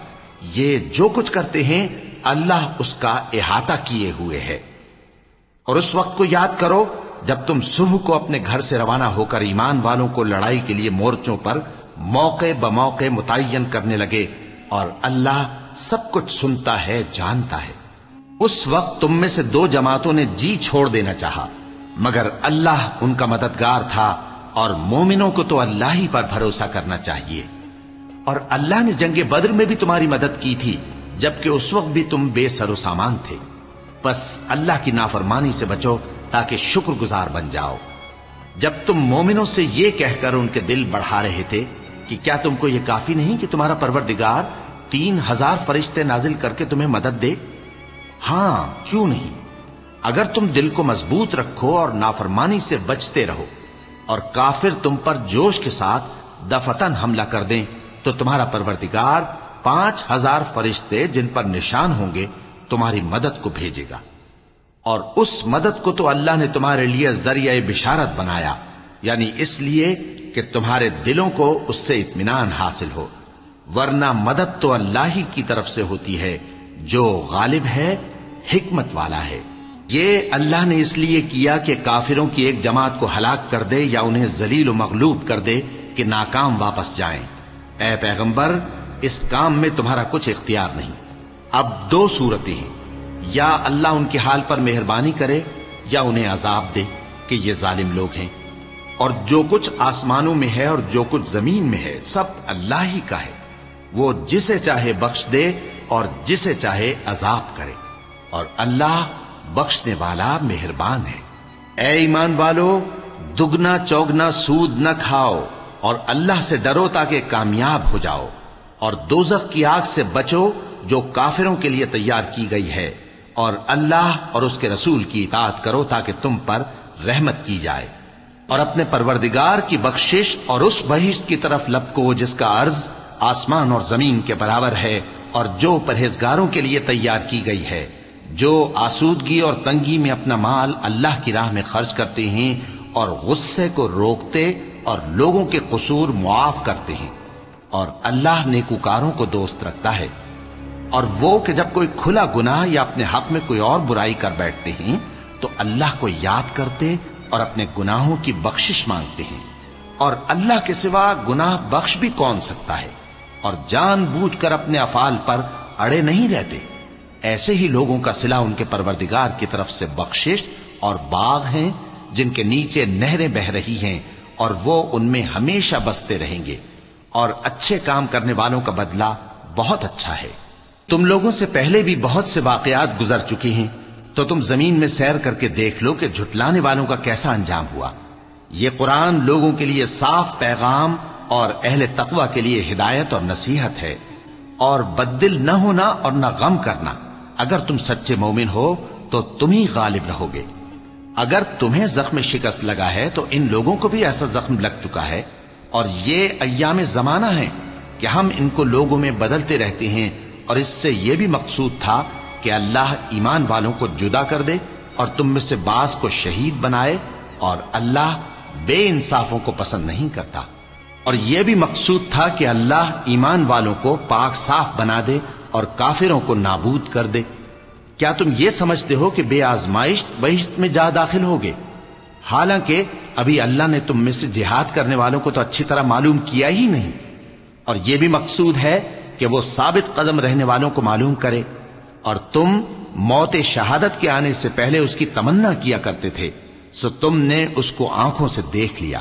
یہ جو کچھ کرتے ہیں اللہ اس کا احاطہ کیے ہوئے ہے. اور اس وقت کو یاد کرو جب تم صبح کو اپنے گھر سے روانہ ہو کر ایمان والوں کو لڑائی کے لیے مورچوں پر موقع بموقع متعین کرنے لگے اور اللہ سب کچھ سنتا ہے، جانتا ہے. اس وقت تم میں سے دو جماعتوں نے جی چھوڑ دینا چاہا مگر اللہ ان کا مددگار تھا اور مومنوں کو تو اللہ ہی پر بھروسہ کرنا چاہیے. اور اللہ نے جنگ بدر میں بھی تمہاری مدد کی تھی جبکہ اس وقت بھی تم بے سر و سامان تھے. بس اللہ کی نافرمانی سے بچو تاکہ شکر گزار بن جاؤ. جب تم مومنوں سے یہ کہہ کر ان کے دل بڑھا رہے تھے کہ کیا تم کو یہ کافی نہیں کہ تمہارا پروردگار 3000 فرشتے نازل کر کے تمہیں مدد دے؟ ہاں، کیوں نہیں. اگر تم دل کو مضبوط رکھو اور نافرمانی سے بچتے رہو اور کافر تم پر جوش کے ساتھ دفتن حملہ کر دیں تو تمہارا پروردگار 5000 فرشتے جن پر نشان ہوں گے تمہاری مدد کو بھیجے گا. اور اس مدد کو تو اللہ نے تمہارے لیے ذریعہ بشارت بنایا، یعنی اس لیے کہ تمہارے دلوں کو اس سے اطمینان حاصل ہو. ورنہ مدد تو اللہ ہی کی طرف سے ہوتی ہے جو غالب ہے، حکمت والا ہے. یہ اللہ نے اس لیے کیا کہ کافروں کی ایک جماعت کو ہلاک کر دے یا انہیں ذلیل و مغلوب کر دے کہ ناکام واپس جائیں. اے پیغمبر، اس کام میں تمہارا کچھ اختیار نہیں. اب دو صورتیں ہیں، یا اللہ ان کے حال پر مہربانی کرے یا انہیں عذاب دے کہ یہ ظالم لوگ ہیں. اور جو کچھ آسمانوں میں ہے اور جو کچھ زمین میں ہے سب اللہ ہی کا ہے. وہ جسے چاہے بخش دے اور جسے چاہے عذاب کرے، اور اللہ بخشنے والا مہربان ہے. اے ایمان والو، دگنا چوگنا سود نہ کھاؤ اور اللہ سے ڈرو تاکہ کامیاب ہو جاؤ، اور دوزخ کی آگ سے بچو جو کافروں کے لیے تیار کی گئی ہے، اور اللہ اور اس کے رسول کی اطاعت کرو تاکہ تم پر رحمت کی جائے، اور اپنے پروردگار کی بخشش اور اس بہشت کی طرف لپکو جس کا عرض آسمان اور زمین کے برابر ہے، اور جو پرہیزگاروں کے لیے تیار کی گئی ہے، جو آسودگی اور تنگی میں اپنا مال اللہ کی راہ میں خرچ کرتے ہیں اور غصے کو روکتے اور لوگوں کے قصور معاف کرتے ہیں، اور اللہ نیکوکاروں کو دوست رکھتا ہے۔ اور وہ کہ جب کوئی کھلا گناہ یا اپنے حق میں کوئی اور برائی کر بیٹھتے ہیں تو اللہ کو یاد کرتے اور اپنے گناہوں کی بخشش مانگتے ہیں، اور اللہ کے سوا گناہ بخش بھی کون سکتا ہے، اور جان بوجھ کر اپنے افعال پر اڑے نہیں رہتے۔ ایسے ہی لوگوں کا صلہ ان کے پروردگار کی طرف سے بخشش اور باغ ہیں جن کے نیچے نہریں بہ رہی ہیں، اور وہ ان میں ہمیشہ بستے رہیں گے، اور اچھے کام کرنے والوں کا بدلہ بہت اچھا ہے۔ تم لوگوں سے پہلے بھی بہت سے واقعات گزر چکے ہیں، تو تم زمین میں سیر کر کے دیکھ لو کہ جھٹلانے والوں کا کیسا انجام ہوا۔ یہ قرآن لوگوں کے لیے صاف پیغام اور اہل تقوی کے لیے ہدایت اور نصیحت ہے، اور بددل نہ ہونا اور نہ غم کرنا۔ اگر تم سچے مومن ہو تو تم ہی غالب رہو گے۔ اگر تمہیں زخم شکست لگا ہے تو ان لوگوں کو بھی ایسا زخم لگ چکا ہے، اور یہ ایام زمانہ ہیں کہ ہم ان کو لوگوں میں بدلتے رہتے ہیں، اور اس سے یہ بھی مقصود تھا کہ اللہ ایمان والوں کو جدا کر دے اور تم میں سے بعض کو شہید بنائے، اور اللہ بے انصافوں کو پسند نہیں کرتا۔ اور یہ بھی مقصود تھا کہ اللہ ایمان والوں کو پاک صاف بنا دے اور کافروں کو نابود کر دے۔ کیا تم یہ سمجھتے ہو کہ بے آزمائش بہشت میں جا داخل ہوگے؟ حالانکہ ابھی اللہ نے تم میں سے جہاد کرنے والوں کو تو اچھی طرح معلوم کیا ہی نہیں، اور یہ بھی مقصود ہے کہ وہ ثابت قدم رہنے والوں کو معلوم کرے، اور تم موت شہادت کے آنے سے پہلے اس کی تمنا کیا کرتے تھے، سو تم نے اس کو آنکھوں سے دیکھ لیا۔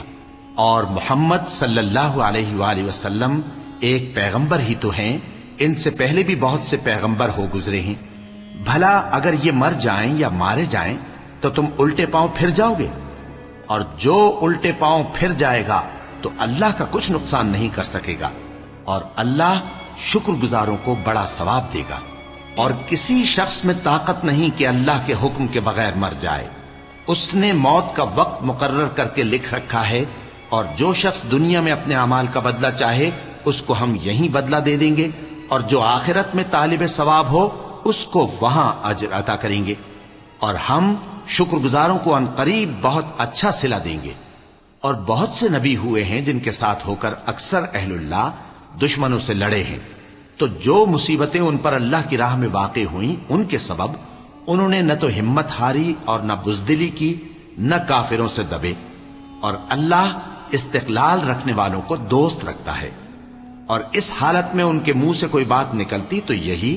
اور محمد صلی اللہ علیہ وآلہ وسلم ایک پیغمبر ہی تو ہیں، ان سے پہلے بھی بہت سے پیغمبر ہو گزرے ہیں۔ بھلا اگر یہ مر جائیں یا مارے جائیں تو تم الٹے پاؤں پھر جاؤ گے؟ اور جو الٹے پاؤں پھر جائے گا تو اللہ کا کچھ نقصان نہیں کر سکے گا، اور اللہ شکر گزاروں کو بڑا ثواب دے گا۔ اور کسی شخص میں طاقت نہیں کہ اللہ کے حکم کے بغیر مر جائے، اس نے موت کا وقت مقرر کر کے لکھ رکھا ہے، اور جو شخص دنیا میں اپنے اعمال کا بدلہ چاہے اس کو ہم یہیں بدلہ دے دیں گے، اور جو آخرت میں طالب ثواب ہو اس کو وہاں اجر عطا کریں گے، اور ہم شکر گزاروں کو عنقریب بہت اچھا صلہ دیں گے۔ اور بہت سے نبی ہوئے ہیں جن کے ساتھ ہو کر اکثر اہل اللہ دشمنوں سے لڑے ہیں، تو جو مصیبتیں ان پر اللہ کی راہ میں واقع ہوئیں ان کے سبب انہوں نے نہ تو ہمت ہاری اور نہ بزدلی کی، نہ کافروں سے دبے، اور اللہ استقلال رکھنے والوں کو دوست رکھتا ہے۔ اور اس حالت میں ان کے منہ سے کوئی بات نکلتی تو یہی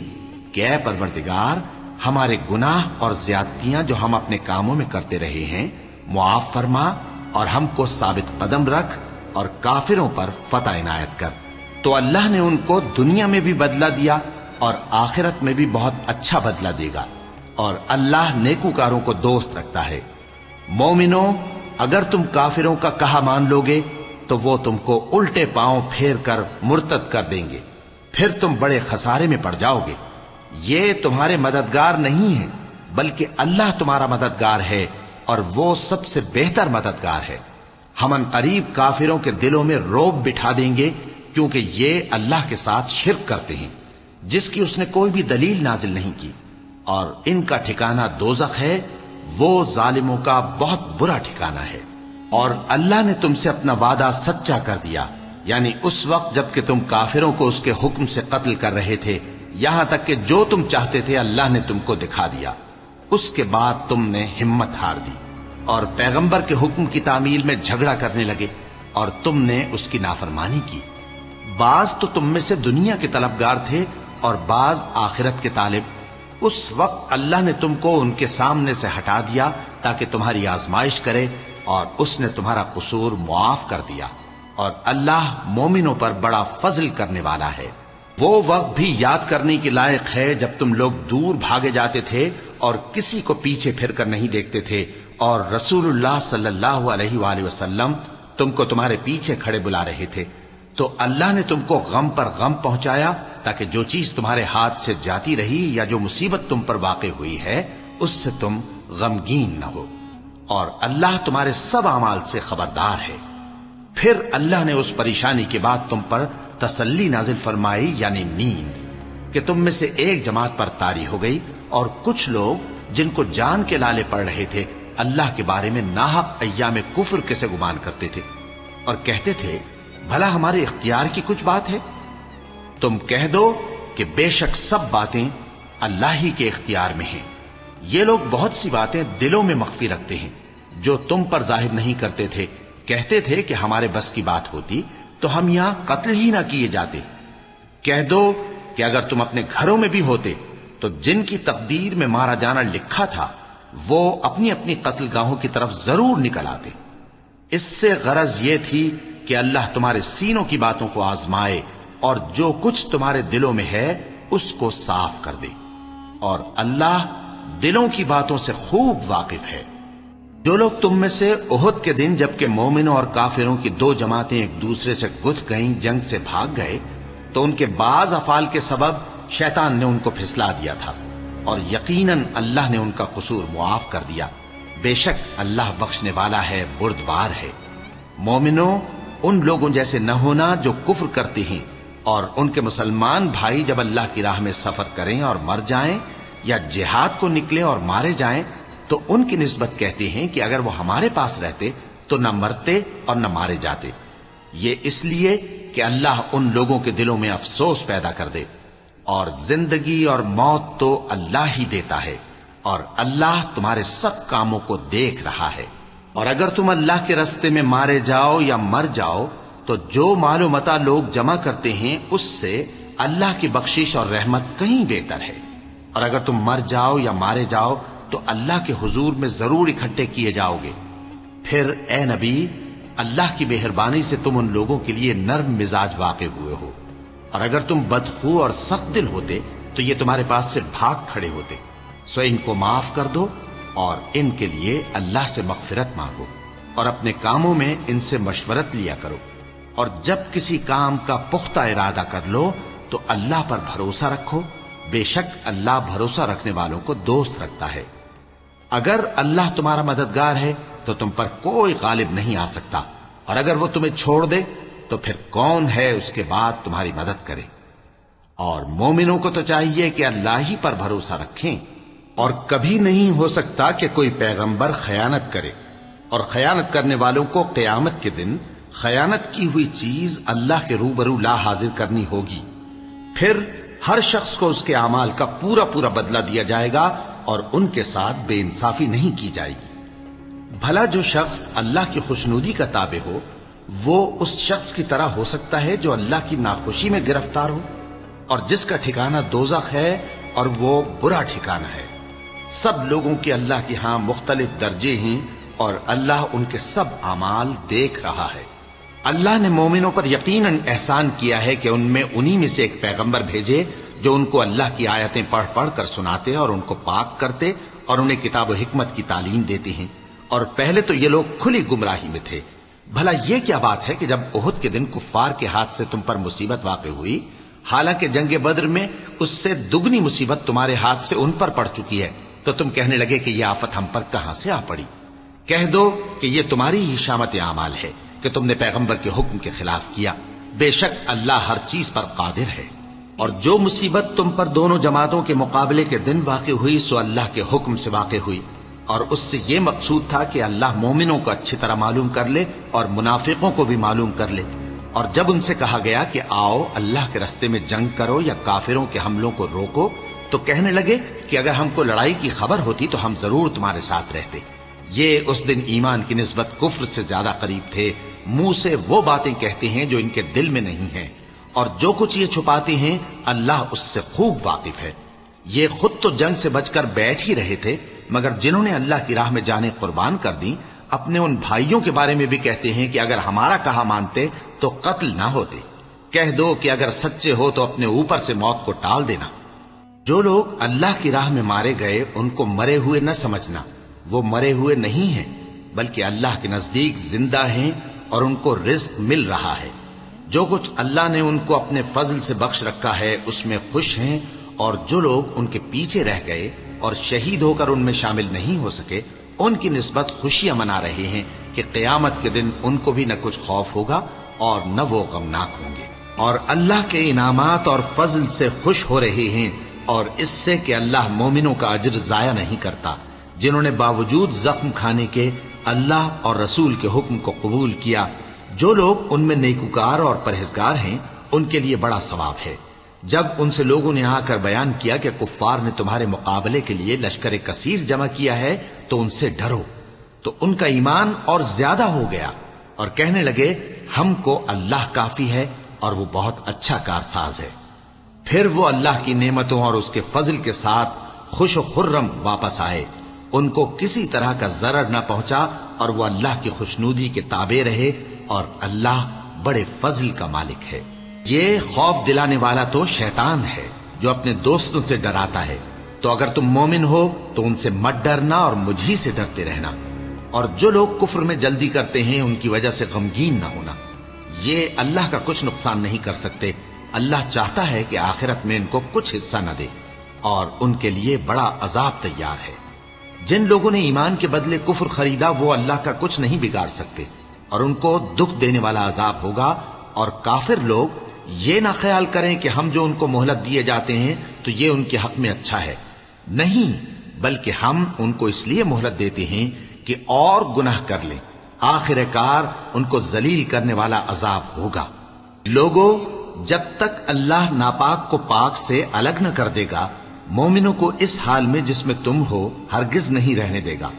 کہ اے پروردگار، ہمارے گناہ اور زیادتیاں جو ہم اپنے کاموں میں کرتے رہے ہیں معاف فرما، اور ہم کو ثابت قدم رکھ، اور کافروں پر فتح عنایت کر۔ تو اللہ نے ان کو دنیا میں بھی بدلہ دیا اور آخرت میں بھی بہت اچھا بدلہ دے گا، اور اللہ نیکوکاروں کو دوست رکھتا ہے۔ مومنوں، اگر تم کافروں کا کہا مان لوگے تو وہ تم کو الٹے پاؤں پھیر کر مرتد کر دیں گے، پھر تم بڑے خسارے میں پڑ جاؤ گے۔ یہ تمہارے مددگار نہیں ہیں بلکہ اللہ تمہارا مددگار ہے، اور وہ سب سے بہتر مددگار ہے۔ ہم عنقریب کافروں کے دلوں میں رعب بٹھا دیں گے، کیونکہ یہ اللہ کے ساتھ شرک کرتے ہیں جس کی اس نے کوئی بھی دلیل نازل نہیں کی، اور ان کا ٹھکانہ دوزخ ہے، وہ ظالموں کا بہت برا ٹھکانہ ہے۔ اور اللہ نے تم سے اپنا وعدہ سچا کر دیا، یعنی اس وقت جب کہ تم کافروں کو اس کے حکم سے قتل کر رہے تھے، یہاں تک کہ جو تم چاہتے تھے اللہ نے تم کو دکھا دیا۔ اس کے بعد تم نے ہمت ہار دی اور پیغمبر کے حکم کی تعمیل میں جھگڑا کرنے لگے، اور تم نے اس کی نافرمانی کی۔ بعض تو تم میں سے دنیا کے طلبگار تھے اور بعض آخرت کے طالب۔ اس وقت اللہ نے تم کو ان کے سامنے سے ہٹا دیا تاکہ تمہاری آزمائش کرے، اور اس نے تمہارا قصور معاف کر دیا، اور اللہ مومنوں پر بڑا فضل کرنے والا ہے۔ وہ وقت بھی یاد کرنے کے لائق ہے جب تم لوگ دور بھاگے جاتے تھے اور کسی کو پیچھے پھر کر نہیں دیکھتے تھے، اور رسول اللہ صلی اللہ علیہ وآلہ وسلم تم کو تمہارے پیچھے کھڑے بلا رہے تھے، تو اللہ نے تم کو غم پر غم پہنچایا تاکہ جو چیز تمہارے ہاتھ سے جاتی رہی یا جو مصیبت تم پر واقع ہوئی ہے اس سے تم غمگین نہ ہو، اور اللہ تمہارے سب اعمال سے خبردار ہے۔ پھر اللہ نے اس پریشانی کے بعد تم پر تسلی نازل فرمائی، یعنی نیند، کہ تم میں سے ایک جماعت پر طاری ہو گئی، اور کچھ لوگ جن کو جان کے لالے پڑ رہے تھے اللہ کے بارے میں ناحق ایام کفر کے سے گمان کرتے تھے اور کہتے تھے بھلا ہمارے اختیار کی کچھ بات ہے؟ تم کہہ دو کہ بے شک سب باتیں اللہ ہی کے اختیار میں ہیں۔ یہ لوگ بہت سی باتیں دلوں میں مخفی رکھتے ہیں جو تم پر ظاہر نہیں کرتے تھے، کہتے تھے کہ ہمارے بس کی بات ہوتی تو ہم یہاں قتل ہی نہ کیے جاتے۔ کہہ دو کہ اگر تم اپنے گھروں میں بھی ہوتے تو جن کی تقدیر میں مارا جانا لکھا تھا وہ اپنی اپنی قتل گاہوں کی طرف ضرور نکل آتے۔ اس سے غرض یہ تھی کہ اللہ تمہارے سینوں کی باتوں کو آزمائے اور جو کچھ تمہارے دلوں میں ہے اس کو صاف کر دے، اور اللہ دلوں کی باتوں سے خوب واقف ہے۔ جو لوگ تم میں سے احد کے دن جبکہ مومنوں اور کافروں کی دو جماعتیں ایک دوسرے سے گتھ گئیں جنگ سے بھاگ گئے تو ان کے بعض افعال کے سبب شیطان نے ان کو پھسلا دیا تھا، اور یقیناً اللہ نے ان کا قصور معاف کر دیا۔ بے شک اللہ بخشنے والا ہے، بردبار ہے۔ مومنوں، ان لوگوں جیسے نہ ہونا جو کفر کرتے ہیں، اور ان کے مسلمان بھائی جب اللہ کی راہ میں سفر کریں اور مر جائیں یا جہاد کو نکلیں اور مارے جائیں تو ان کی نسبت کہتے ہیں کہ اگر وہ ہمارے پاس رہتے تو نہ مرتے اور نہ مارے جاتے، یہ اس لیے کہ اللہ ان لوگوں کے دلوں میں افسوس پیدا کر دے۔ اور زندگی اور موت تو اللہ ہی دیتا ہے، اور اللہ تمہارے سب کاموں کو دیکھ رہا ہے۔ اور اگر تم اللہ کے راستے میں مارے جاؤ یا مر جاؤ تو جو مال و متاع لوگ جمع کرتے ہیں اس سے اللہ کی بخشش اور رحمت کہیں بہتر ہے، اور اگر تم مر جاؤ یا مارے جاؤ تو اللہ کے حضور میں ضرور اکٹھے کیے جاؤ گے۔ پھر اے نبی، اللہ کی مہربانی سے تم ان لوگوں کے لیے نرم مزاج واقع ہوئے ہو، اور اگر تم بدخو اور سخت دل ہوتے تو یہ تمہارے پاس سے بھاگ کھڑے ہوتے، سو ان کو معاف کر دو اور ان کے لیے اللہ سے مغفرت مانگو، اور اپنے کاموں میں ان سے مشورت لیا کرو، اور جب کسی کام کا پختہ ارادہ کر لو تو اللہ پر بھروسہ رکھو، بے شک اللہ بھروسہ رکھنے والوں کو دوست رکھتا ہے۔ اگر اللہ تمہارا مددگار ہے تو تم پر کوئی غالب نہیں آ سکتا، اور اگر وہ تمہیں چھوڑ دے تو پھر کون ہے اس کے بعد تمہاری مدد کرے۔ اور مومنوں کو تو چاہیے کہ اللہ ہی پر بھروسہ رکھیں، اور کبھی نہیں ہو سکتا کہ کوئی پیغمبر خیانت کرے، اور خیانت کرنے والوں کو قیامت کے دن خیانت کی ہوئی چیز اللہ کے روبرو لا حاضر کرنی ہوگی، پھر ہر شخص کو اس کے اعمال کا پورا پورا بدلہ دیا جائے گا اور ان کے ساتھ بے انصافی نہیں کی جائے گی۔ بھلا جو شخص اللہ کی خوشنودی کا تابع ہو وہ اس شخص کی طرح ہو سکتا ہے جو اللہ کی ناخوشی میں گرفتار ہو، اور جس کا ٹھکانہ دوزخ ہے اور وہ برا ٹھکانہ ہے۔ سب لوگوں کے اللہ کے ہاں مختلف درجے ہیں اور اللہ ان کے سب اعمال دیکھ رہا ہے۔ اللہ نے مومنوں پر یقیناً احسان کیا ہے کہ ان میں انہی میں سے ایک پیغمبر بھیجے جو ان کو اللہ کی آیتیں پڑھ پڑھ کر سناتے اور ان کو پاک کرتے اور انہیں کتاب و حکمت کی تعلیم دیتے ہیں، اور پہلے تو یہ لوگ کھلی گمراہی میں تھے۔ بھلا یہ کیا بات ہے کہ جب احد کے دن کفار کے ہاتھ سے تم پر مصیبت واقع ہوئی، حالانکہ جنگ بدر میں اس سے دگنی مصیبت تمہارے ہاتھ سے ان پر پڑ چکی ہے، تو تم کہنے لگے کہ یہ آفت ہم پر کہاں سے آ پڑی؟ کہہ دو کہ یہ تمہاری ہی شامت اعمال ہے کہ تم نے پیغمبر کے حکم کے خلاف کیا، بے شک اللہ ہر چیز پر قادر ہے۔ اور جو مصیبت تم پر دونوں جماعتوں کے مقابلے کے دن واقع ہوئی سو اللہ کے حکم سے واقع ہوئی، اور اس سے یہ مقصود تھا کہ اللہ مومنوں کو اچھی طرح معلوم کر لے اور منافقوں کو بھی معلوم کر لے۔ اور جب ان سے کہا گیا کہ آؤ اللہ کے راستے میں جنگ کرو یا کافروں کے حملوں کو روکو، تو کہنے لگے کہ اگر ہم کو لڑائی کی خبر ہوتی تو ہم ضرور تمہارے ساتھ رہتے۔ یہ اس دن ایمان کی نسبت کفر سے زیادہ قریب تھے، منہ سے وہ باتیں کہتے ہیں جو ان کے دل میں نہیں ہیں، اور جو کچھ یہ چھپاتے ہیں اللہ اس سے خوب واقف ہے۔ یہ خود تو جنگ سے بچ کر بیٹھ ہی رہے تھے، مگر جنہوں نے اللہ کی راہ میں جانیں قربان کر دیں اپنے ان بھائیوں کے بارے میں بھی کہتے ہیں کہ اگر ہمارا کہا مانتے تو قتل نہ ہوتے۔ کہہ دو کہ اگر سچے ہو تو اپنے اوپر سے موت کو ٹال دینا۔ جو لوگ اللہ کی راہ میں مارے گئے ان کو مرے ہوئے نہ سمجھنا، وہ مرے ہوئے نہیں ہیں بلکہ اللہ کے نزدیک زندہ ہیں اور ان کو رزق مل رہا ہے۔ جو کچھ اللہ نے ان کو اپنے فضل سے بخش رکھا ہے اس میں خوش ہیں، اور جو لوگ ان کے پیچھے رہ گئے اور شہید ہو کر ان میں شامل نہیں ہو سکے ان کی نسبت خوشیاں منا رہے ہیں کہ قیامت کے دن ان کو بھی نہ کچھ خوف ہوگا اور نہ وہ غمناک ہوں گے، اور اللہ کے انعامات اور فضل سے خوش ہو رہے ہیں، اور اس سے کہ اللہ مومنوں کا اجر ضائع نہیں کرتا جنہوں نے باوجود زخم کھانے کے اللہ اور رسول کے حکم کو قبول کیا۔ جو لوگ ان میں نیکوکار اور پرہیزگار ہیں ان کے لیے بڑا ثواب ہے۔ جب ان سے لوگوں نے آ کر بیان کیا کہ کفار نے تمہارے مقابلے کے لیے لشکر کثیر جمع کیا ہے تو ان سے ڈرو، تو ان کا ایمان اور زیادہ ہو گیا اور کہنے لگے ہم کو اللہ کافی ہے اور وہ بہت اچھا کارساز ہے۔ پھر وہ اللہ کی نعمتوں اور اس کے فضل کے ساتھ خوش و خرم واپس آئے، ان کو کسی طرح کا ضرر نہ پہنچا اور وہ اللہ کی خوشنودی کے تابع رہے، اور اللہ بڑے فضل کا مالک ہے۔ یہ خوف دلانے والا تو شیطان ہے جو اپنے دوستوں سے ڈراتا ہے، تو اگر تم مومن ہو تو ان سے مت ڈرنا اور مجھ ہی سے ڈرتے رہنا، اور جو لوگ کفر میں جلدی کرتے ہیں ان کی وجہ سے غمگین نہ ہونا، یہ اللہ کا کچھ نقصان نہیں کر سکتے۔ اللہ چاہتا ہے کہ آخرت میں ان کو کچھ حصہ نہ دے، اور ان کے لیے بڑا عذاب تیار ہے۔ جن لوگوں نے ایمان کے بدلے کفر خریدا وہ اللہ کا کچھ نہیں بگاڑ سکتے، اور ان کو دکھ دینے والا عذاب ہوگا۔ اور کافر لوگ یہ نہ خیال کریں کہ ہم جو ان کو مہلت دیے جاتے ہیں تو یہ ان کے حق میں اچھا ہے، نہیں، بلکہ ہم ان کو اس لیے مہلت دیتے ہیں کہ اور گناہ کر لیں، آخر کار ان کو ذلیل کرنے والا عذاب ہوگا۔ لوگوں، جب تک اللہ ناپاک کو پاک سے الگ نہ کر دے گا مومنوں کو اس حال میں جس میں تم ہو ہرگز نہیں رہنے دے گا،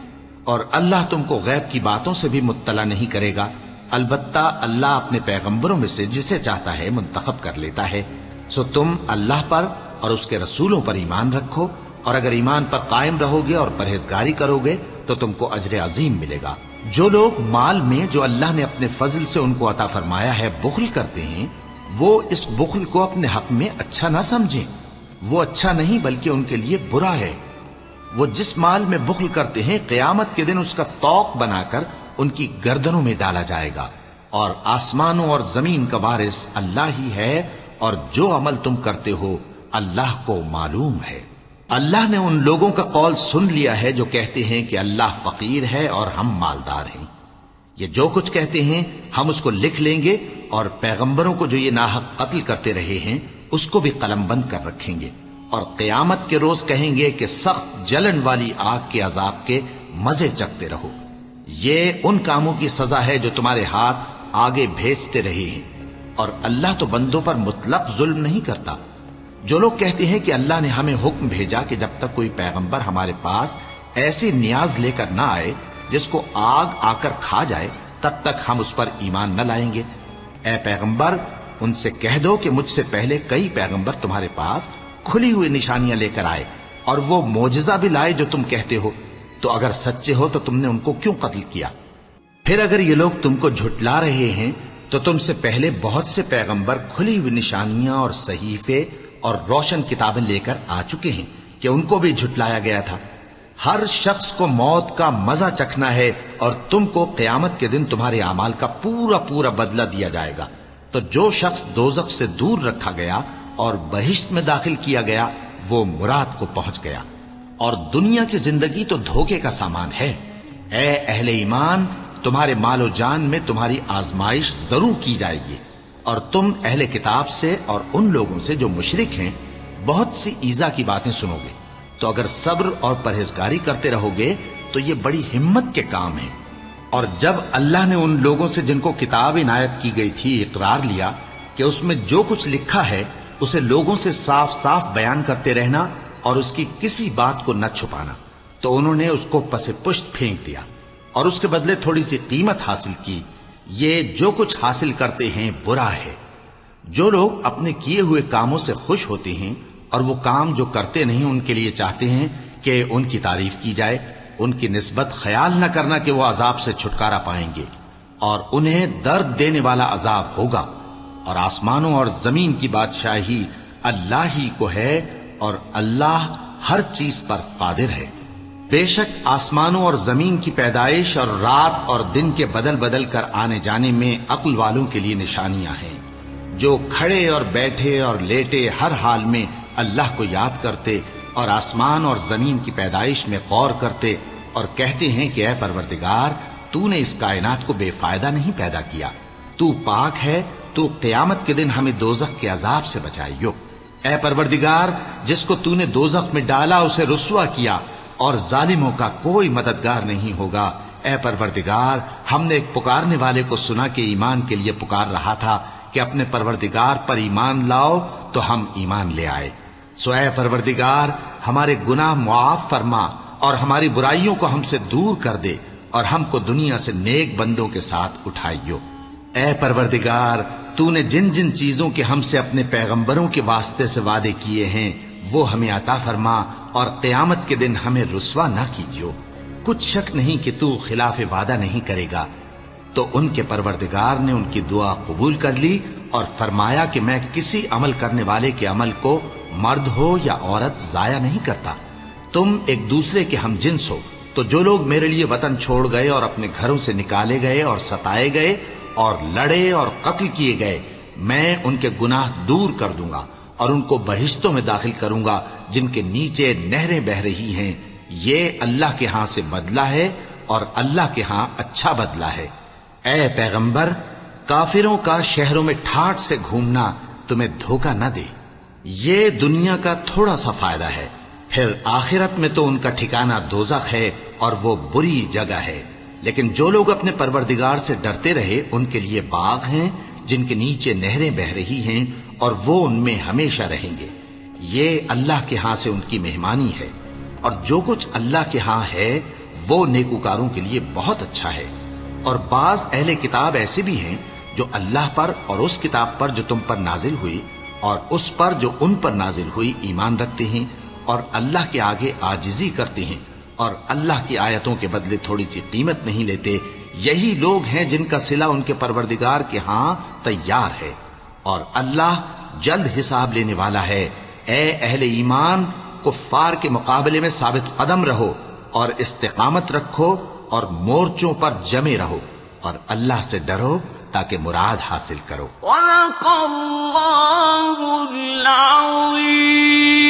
اور اللہ تم کو غیب کی باتوں سے بھی مطلع نہیں کرے گا۔ البتہ اللہ اپنے پیغمبروں میں سے جسے چاہتا ہے منتخب کر لیتا ہے۔ سو تم اللہ پر اور اس کے رسولوں پر ایمان رکھو، اور اگر ایمان پر قائم رہو گے اور پرہیزگاری کرو گے تو تم کو اجر عظیم ملے گا۔ جو لوگ مال میں جو اللہ نے اپنے فضل سے ان کو عطا فرمایا ہے بخل کرتے ہیں، وہ اس بخل کو اپنے حق میں اچھا نہ سمجھیں، وہ اچھا نہیں بلکہ ان کے لیے برا ہے۔ وہ جس مال میں بخل کرتے ہیں قیامت کے دن اس کا طوق بنا کر ان کی گردنوں میں ڈالا جائے گا، اور آسمانوں اور زمین کا وارث اللہ ہی ہے، اور جو عمل تم کرتے ہو اللہ کو معلوم ہے۔ اللہ نے ان لوگوں کا قول سن لیا ہے جو کہتے ہیں کہ اللہ فقیر ہے اور ہم مالدار ہیں۔ یہ جو کچھ کہتے ہیں ہم اس کو لکھ لیں گے، اور پیغمبروں کو جو یہ ناحق قتل کرتے رہے ہیں اس کو بھی قلم بند کر رکھیں گے، اور قیامت کے روز کہیں گے کہ سخت جلن والی آگ کے عذاب کے مزے چکھتے رہو۔ یہ ان کاموں کی سزا ہے جو تمہارے ہاتھ آگے بھیجتے رہے ہیں، اور اللہ تو بندوں پر مطلق ظلم نہیں کرتا۔ جو لوگ کہتے ہیں کہ اللہ نے ہمیں حکم بھیجا کہ جب تک کوئی پیغمبر ہمارے پاس ایسی نیاز لے کر نہ آئے جس کو آگ آ کر کھا جائے تب تک ہم اس پر ایمان نہ لائیں گے، اے پیغمبر ان سے کہہ دو کہ مجھ سے پہلے کئی پیغمبر تمہارے پاس کھلی ہوئی نشانیاں لے کر آئے، اور وہ معجزہ بھی لائے جو تم کہتے ہو، تو اگر سچے ہو تو تم نے ان کو کیوں قتل کیا؟ پھر اگر یہ لوگ تم کو جھٹلا رہے ہیں تو تم سے پہلے بہت سے پیغمبر کھلی ہوئی نشانیاں اور صحیفے اور روشن کتابیں لے کر آ چکے ہیں کہ ان کو بھی جھٹلایا گیا تھا۔ ہر شخص کو موت کا مزہ چکھنا ہے، اور تم کو قیامت کے دن تمہارے اعمال کا پورا پورا بدلہ دیا جائے گا۔ تو جو شخص دوزخ سے دور رکھا گیا اور بہشت میں داخل کیا گیا وہ مراد کو پہنچ گیا، اور دنیا کی زندگی تو دھوکے کا سامان ہے۔ اے اہل ایمان، تمہارے مال و جان میں تمہاری آزمائش ضرور کی جائے گی، اور تم اہل کتاب سے اور ان لوگوں سے جو مشرک ہیں بہت سی ایذا کی باتیں سنو گے، تو اگر صبر اور پرہیزگاری کرتے رہو گے تو یہ بڑی ہمت کے کام ہیں۔ اور جب اللہ نے ان لوگوں سے جن کو کتاب عنایت کی گئی تھی اقرار لیا کہ اس میں جو کچھ لکھا ہے اسے لوگوں سے صاف صاف بیان کرتے رہنا اور اس کی کسی بات کو نہ چھپانا، تو انہوں نے اس کو پس پشت پھینک دیا اور اس کے بدلے تھوڑی سی قیمت حاصل کی۔ یہ جو کچھ حاصل کرتے ہیں برا ہے۔ جو لوگ اپنے کیے ہوئے کاموں سے خوش ہوتے ہیں اور وہ کام جو کرتے نہیں ان کے لیے چاہتے ہیں کہ ان کی تعریف کی جائے، ان کی نسبت خیال نہ کرنا کہ وہ عذاب سے چھٹکارا پائیں گے، اور انہیں درد دینے والا عذاب ہوگا۔ اور آسمانوں اور زمین کی بادشاہی اللہ ہی کو ہے، اور اللہ ہر چیز پر قادر ہے۔ بے شک آسمانوں اور زمین کی پیدائش اور رات اور دن کے بدل بدل کر آنے جانے میں عقل والوں کے لیے نشانیاں ہیں، جو کھڑے اور بیٹھے اور لیٹے ہر حال میں اللہ کو یاد کرتے اور آسمان اور زمین کی پیدائش میں غور کرتے اور کہتے ہیں کہ اے پروردگار، تو نے اس کائنات کو بے فائدہ نہیں پیدا کیا، تو پاک ہے، تو قیامت کے دن ہمیں دوزخ کے عذاب سے بچائیو۔ اے پروردگار، جس کو تو نے دوزخ میں ڈالا اسے رسوا کیا، اور ظالموں کا کوئی مددگار نہیں ہوگا۔ اے پروردگار، ہم نے ایک پکارنے والے کو سنا کہ ایمان کے لیے پکار رہا تھا کہ اپنے پروردگار پر ایمان لاؤ، تو ہم ایمان لے آئے۔ سو اے پروردگار، ہمارے گناہ معاف فرما اور ہماری برائیوں کو ہم سے دور کر دے، اور ہم کو دنیا سے نیک بندوں کے ساتھ اٹھائیو۔ اے پروردگار، تو نے جن جن چیزوں کے ہم سے اپنے پیغمبروں کے واسطے سے وعدے کیے ہیں وہ ہمیں عطا فرما، اور قیامت کے دن ہمیں رسوا نہ کیجیو۔ کچھ شک نہیں کہ تو خلاف وعدہ نہیں کرے گا۔ تو ان کے پروردگار نے ان کی دعا قبول کر لی اور فرمایا کہ میں کسی عمل کرنے والے کے عمل کو مرد ہو یا عورت ضائع نہیں کرتا۔ تم ایک دوسرے کے ہم جنس ہو، تو جو لوگ میرے لیے وطن چھوڑ گئے اور اپنے گھروں سے نکالے گئے اور ستائے گئے اور لڑے اور قتل کیے گئے، میں ان کے گناہ دور کر دوں گا اور ان کو بہشتوں میں داخل کروں گا جن کے نیچے نہریں بہ رہی ہیں۔ یہ اللہ کے ہاں سے بدلہ ہے اور اللہ کے ہاں اچھا بدلہ ہے۔ اے پیغمبر، کافروں کا شہروں میں ٹھاٹھ سے گھومنا تمہیں دھوکہ نہ دے، یہ دنیا کا تھوڑا سا فائدہ ہے، پھر آخرت میں تو ان کا ٹھکانہ دوزخ ہے اور وہ بری جگہ ہے۔ لیکن جو لوگ اپنے پروردگار سے ڈرتے رہے ان کے لیے باغ ہیں جن کے نیچے نہریں بہ رہی ہیں، اور وہ ان میں ہمیشہ رہیں گے۔ یہ اللہ کے ہاں سے ان کی مہمانی ہے، اور جو کچھ اللہ کے ہاں ہے وہ نیکوکاروں کے لیے بہت اچھا ہے۔ اور بعض اہل کتاب ایسے بھی ہیں جو اللہ پر اور اس کتاب پر جو تم پر نازل ہوئی اور اس پر جو ان پر نازل ہوئی ایمان رکھتے ہیں، اور اللہ کے آگے عاجزی کرتے ہیں، اور اللہ کی آیتوں کے بدلے تھوڑی سی قیمت نہیں لیتے۔ یہی لوگ ہیں جن کا صلہ ان کے پروردگار کے ہاں تیار ہے، اور اللہ جلد حساب لینے والا ہے۔ اے اہل ایمان، کفار کے مقابلے میں ثابت قدم رہو اور استقامت رکھو اور مورچوں پر جمے رہو، اور اللہ سے ڈرو تاکہ مراد حاصل کرو۔ صدق اللہ العظیم۔